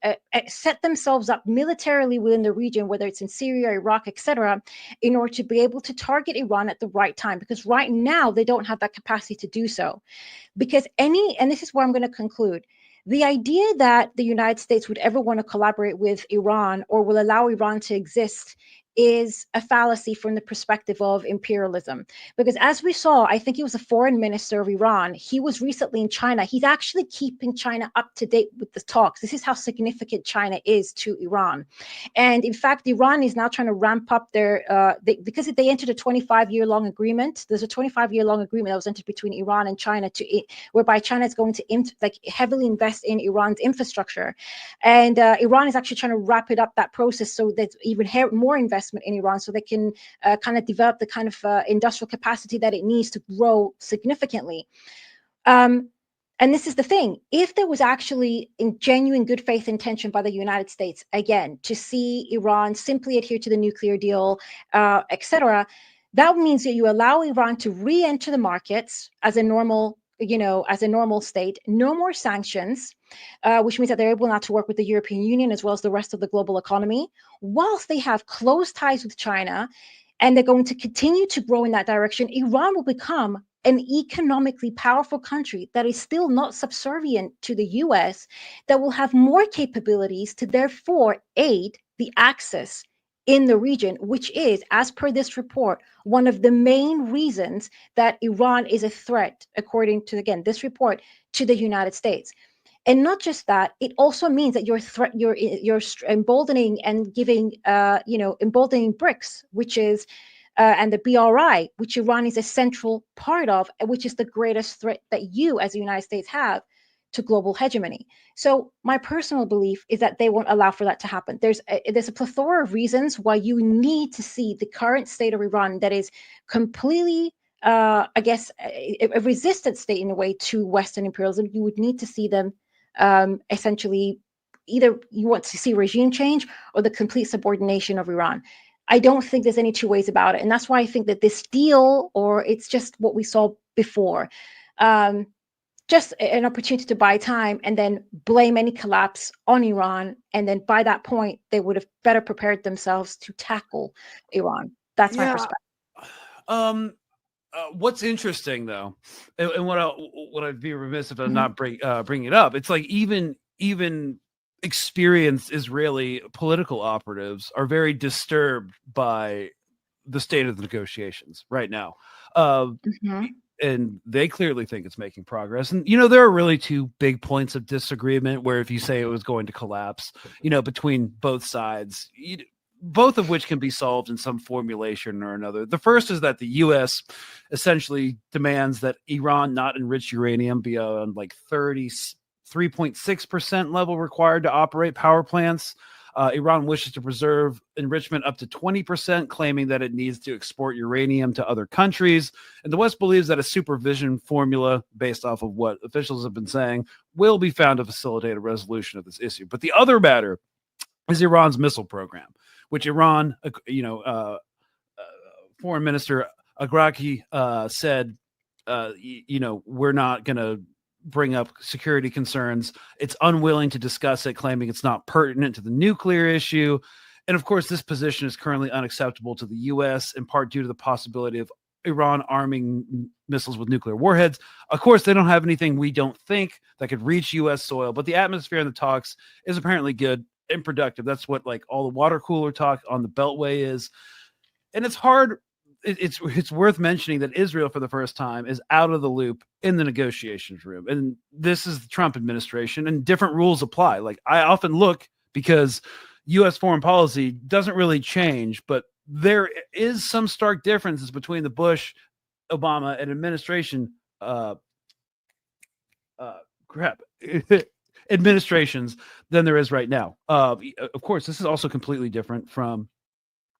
set themselves up militarily within the region, whether it's in Syria, Iraq, etc., in order to be able to target Iran at the right time. Because right now, they don't have that capacity to do so. Because and this is where I'm going to conclude, the idea that the United States would ever want to collaborate with Iran or will allow Iran to exist is a fallacy from the perspective of imperialism. Because as we saw, I think he was the foreign minister of Iran. He was recently in China. He's actually keeping China up to date with the talks. This is how significant China is to Iran. And in fact, Iran is now trying to ramp up their, because they entered a 25-year-long agreement. There's a 25-year-long agreement that was entered between Iran and China, whereby China is going to heavily invest in Iran's infrastructure. And Iran is actually trying to wrap it up, that process, so there's even more investment in Iran, so they can kind of develop the kind of industrial capacity that it needs to grow significantly. And this is the thing, if there was actually genuine good faith intention by the United States, again, to see Iran simply adhere to the nuclear deal, etc., that means that you allow Iran to re-enter the markets as a normal state, no more sanctions, which means that they're able not to work with the European Union as well as the rest of the global economy, whilst they have close ties with China, and they're going to continue to grow in that direction. Iran will become an economically powerful country that is still not subservient to the US, that will have more capabilities to therefore aid the axis in the region, which is, as per this report, one of the main reasons that Iran is a threat, according to, again, this report, to the United States. And not just that, it also means that you're emboldening and giving, emboldening BRICS, which is, and the BRI, which Iran is a central part of, which is the greatest threat that you, as the United States, have to global hegemony. So my personal belief is that they won't allow for that to happen. There's a plethora of reasons why you need to see the current state of Iran that is completely, a resistant state in a way to Western imperialism. You would need to see them essentially, either you want to see regime change or the complete subordination of Iran. I don't think there's any two ways about it. And that's why I think that this deal, or it's just what we saw before, just an opportunity to buy time and then blame any collapse on Iran. And then by that point, they would have better prepared themselves to tackle Iran. That's my perspective. What's interesting, though, and what I'd be remiss if I'm not bringing it up, it's like even experienced Israeli political operatives are very disturbed by the state of the negotiations right now. And they clearly think it's making progress. And, there are really two big points of disagreement where if you say it was going to collapse, between both sides, both of which can be solved in some formulation or another. The first is that the U.S. essentially demands that Iran not enrich uranium beyond like 33.6% level required to operate power plants. Iran wishes to preserve enrichment up to 20%, claiming that it needs to export uranium to other countries. And the West believes that a supervision formula, based off of what officials have been saying, will be found to facilitate a resolution of this issue. But the other matter is Iran's missile program, which Iran, Foreign Minister Agraki said, we're not going to bring up security concerns. It's unwilling to discuss it, claiming it's not pertinent to the nuclear issue. And of course, this position is currently unacceptable to the U.S., in part due to the possibility of Iran arming missiles with nuclear warheads. Of course, they don't have anything, we don't think, that could reach U.S. soil, but the atmosphere in the talks is apparently good and productive. That's what like all the water cooler talk on the Beltway is. And it's hard. It's worth mentioning that Israel, for the first time, is out of the loop in the negotiations room. And this is the Trump administration, and different rules apply. Like, I often look, because U.S. foreign policy doesn't really change, but there is some stark differences between the Bush, Obama, and administration administrations than there is right now. Of course, this is also completely different from,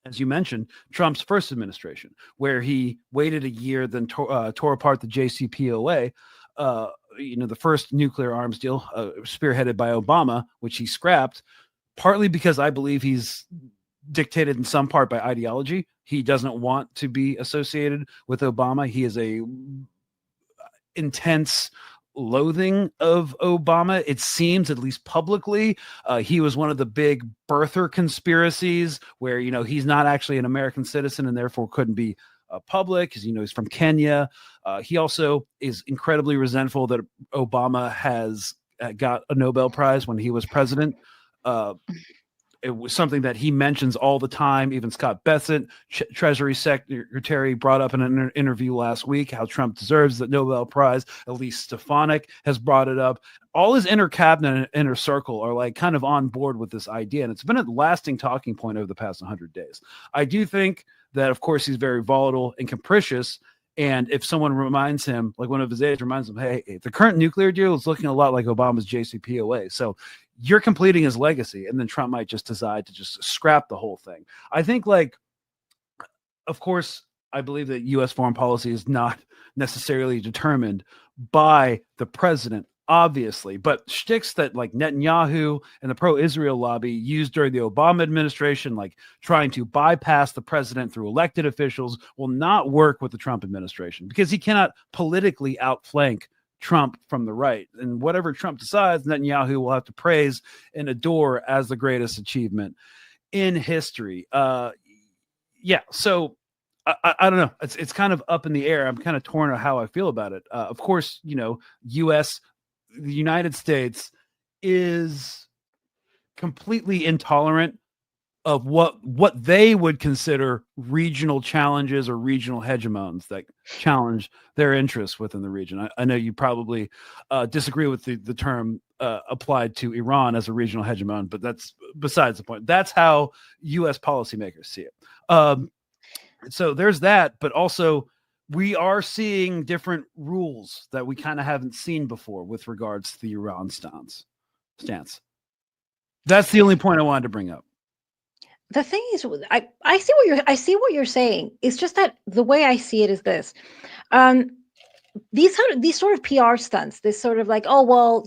as you mentioned, Trump's first administration, where he waited a year, then tore apart the JCPOA, the first nuclear arms deal spearheaded by Obama, which he scrapped, partly because I believe he's dictated in some part by ideology. He doesn't want to be associated with Obama. He is a intense loathing of Obama, it seems, at least publicly. He was one of the big birther conspiracies where, he's not actually an American citizen and therefore couldn't be public, because, he's from Kenya. He also is incredibly resentful that Obama has got a Nobel Prize when he was president. It was something that he mentions all the time. Even Scott Bessent, Treasury Secretary, brought up in an interview last week how Trump deserves the Nobel Prize. Elise Stefanik has brought it up. All his inner cabinet and inner circle are like kind of on board with this idea. And it's been a lasting talking point over the past 100 days. I do think that, of course, he's very volatile and capricious. And if someone reminds him, like one of his aides reminds him, hey, the current nuclear deal is looking a lot like Obama's JCPOA. So you're completing his legacy. And then Trump might just decide to just scrap the whole thing. I think, of course, I believe that U.S. foreign policy is not necessarily determined by the president, obviously, but shticks that like Netanyahu and the pro-Israel lobby used during the Obama administration, like trying to bypass the president through elected officials, will not work with the Trump administration, because he cannot politically outflank Trump from the right. And whatever Trump decides, Netanyahu will have to praise and adore as the greatest achievement in history. So I don't know. It's kind of up in the air. I'm kind of torn on how I feel about it. Of course, the United States is completely intolerant of what they would consider regional challenges or regional hegemons that challenge their interests within the region. I know you probably disagree with the term applied to Iran as a regional hegemon, but that's besides the point. That's how U.S. policymakers see it. So there's that, but also we are seeing different rules that we kind of haven't seen before with regards to the Iran stance. That's the only point I wanted to bring up. The thing is, I see what you're saying. It's just that the way I see it is this. These sort of PR stunts, this sort of like, oh, well,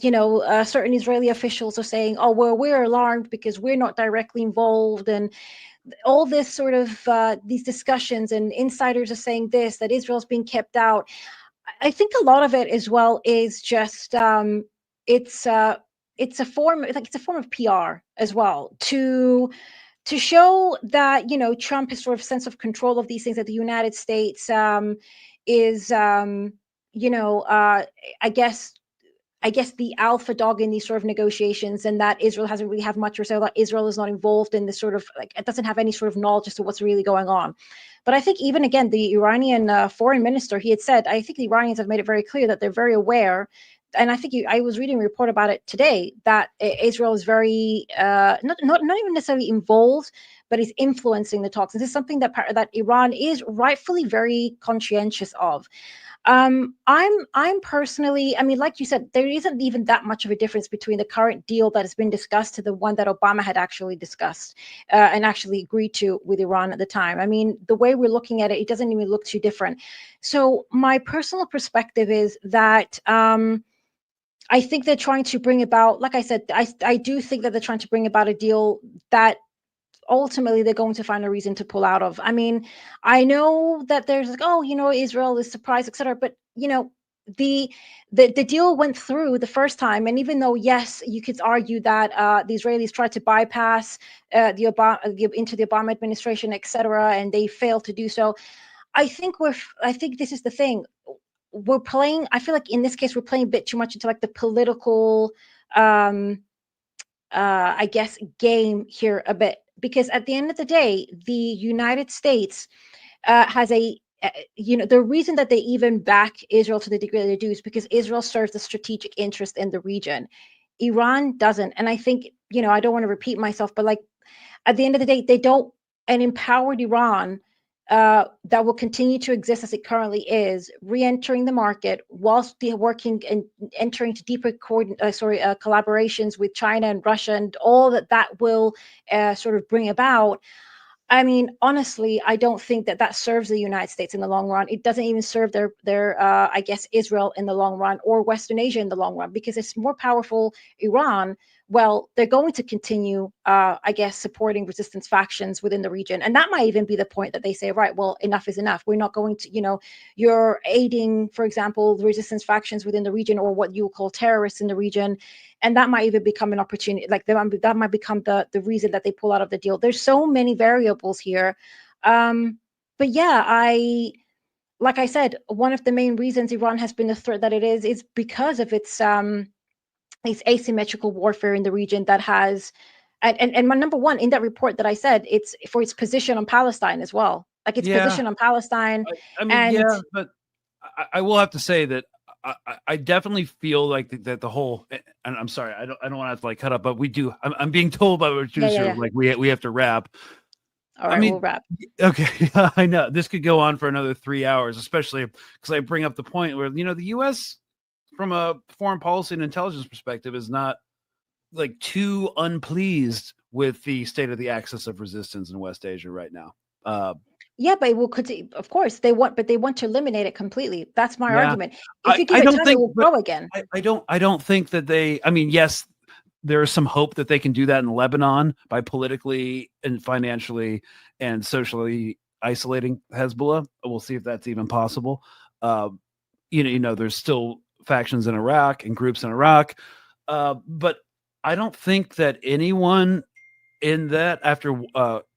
certain Israeli officials are saying, oh, well, we're alarmed because we're not directly involved, and all this sort of these discussions, and insiders are saying this, that Israel's being kept out. I think a lot of it as well is just it's a form of PR as well to show that Trump has sort of sense of control of these things, that the United States is I guess the alpha dog in these sort of negotiations, and that Israel hasn't really have much or so, that Israel is not involved in this sort of, like, it doesn't have any sort of knowledge as to what's really going on. But I think even again, the Iranian foreign minister, he had said, I think the Iranians have made it very clear that they're very aware. And I think I was reading a report about it today, that Israel is very not even necessarily involved, but is influencing the talks. This is something that Iran is rightfully very conscientious of. I'm personally, I mean, like you said, there isn't even that much of a difference between the current deal that has been discussed to the one that Obama had actually discussed and actually agreed to with Iran at the time. I mean, the way we're looking at it, it doesn't even look too different. So my personal perspective is that I think they're trying to bring about, like I said, I do think that they're trying to bring about a deal that ultimately they're going to find a reason to pull out of. I mean, I know that there's like, oh, Israel is surprised, etc. But the deal went through the first time, and even though, yes, you could argue that the Israelis tried to bypass into the Obama administration, etc., and they failed to do so. I think this is the thing. I feel like in this case we're playing a bit too much into like the political I guess game here a bit, because at the end of the day, the United States has the reason that they even back Israel to the degree that they do is because Israel serves the strategic interest in the region. Iran doesn't. And I think, I don't want to repeat myself, but like at the end of the day, they don't. An empowered Iran that will continue to exist as it currently is, re-entering the market whilst they're working and entering to deeper collaborations with China and Russia and all that will sort of bring about. I mean, honestly, I don't think that serves the United States in the long run. It doesn't even serve their I guess, Israel in the long run, or Western Asia in the long run, because it's more powerful Iran. Well, they're going to continue, I guess, supporting resistance factions within the region. And that might even be the point that they say, right, well, enough is enough. We're not going to, you're aiding, for example, the resistance factions within the region, or what you would call terrorists in the region. And that might even become an opportunity, like that might become the reason that they pull out of the deal. There's so many variables here. But yeah, like I said, one of the main reasons Iran has been the threat that it is because of its asymmetrical warfare in the region that has, and my number one in that report that I said, it's for its position on Palestine as well. Like its position on Palestine. I mean, yeah, but I will have to say that I definitely feel like that the whole, and I'm sorry, I don't want to have to like cut up, but we do. I'm being told by the producer like we have to wrap. All right, we'll wrap. Okay, I know this could go on for another 3 hours, especially because I bring up the point where the U.S. from a foreign policy and intelligence perspective is not like too unpleased with the state of the axis of resistance in West Asia right now. Yeah, but of course they want to eliminate it completely. That's my argument. If you give it time, it will grow again. I don't think that they. I mean, yes, there is some hope that they can do that in Lebanon by politically and financially and socially isolating Hezbollah. We'll see if that's even possible. There's still factions in Iraq and groups in Iraq, but I don't think that anyone in that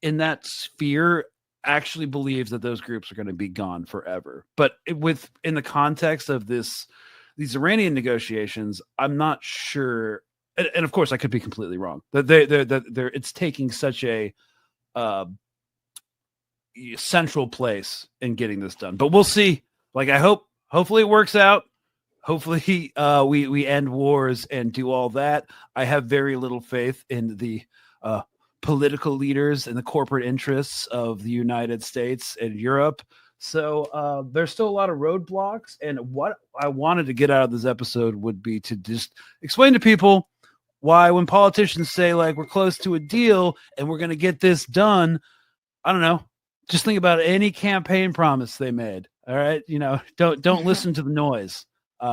in that sphere actually believes that those groups are going to be gone forever. But in the context of these Iranian negotiations, I'm not sure. And of course, I could be completely wrong. That it's taking such a central place in getting this done. But we'll see. Like, hopefully it works out. Hopefully we end wars and do all that. I have very little faith in the political leaders and the corporate interests of the United States and Europe. So there's still a lot of roadblocks. And what I wanted to get out of this episode would be to just explain to people why when politicians say, like, we're close to a deal and we're going to get this done, I don't know, just think about any campaign promise they made. All right. You know, don't listen to the noise.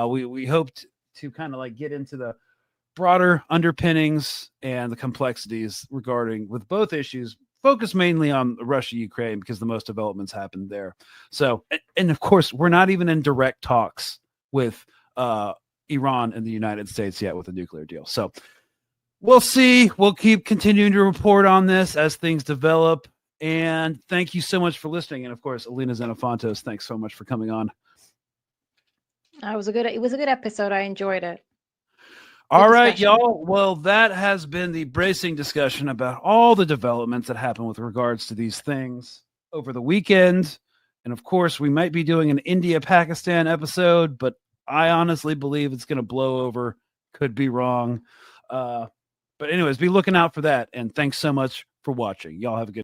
We hoped to kind of like get into the broader underpinnings and the complexities regarding with both issues, focus mainly on Russia, Ukraine, because the most developments happened there. So, and of course, we're not even in direct talks with Iran and the United States yet with a nuclear deal. So we'll see. We'll keep continuing to report on this as things develop. And thank you so much for listening. And of course, Elina Xenophontos, thanks so much for coming on. It was a good episode. I enjoyed it. All right, y'all. Well, that has been the bracing discussion about all the developments that happened with regards to these things over the weekend. And of course, we might be doing an India-Pakistan episode, but I honestly believe it's going to blow over. Could be wrong. But anyways, be looking out for that. And thanks so much for watching. Y'all have a good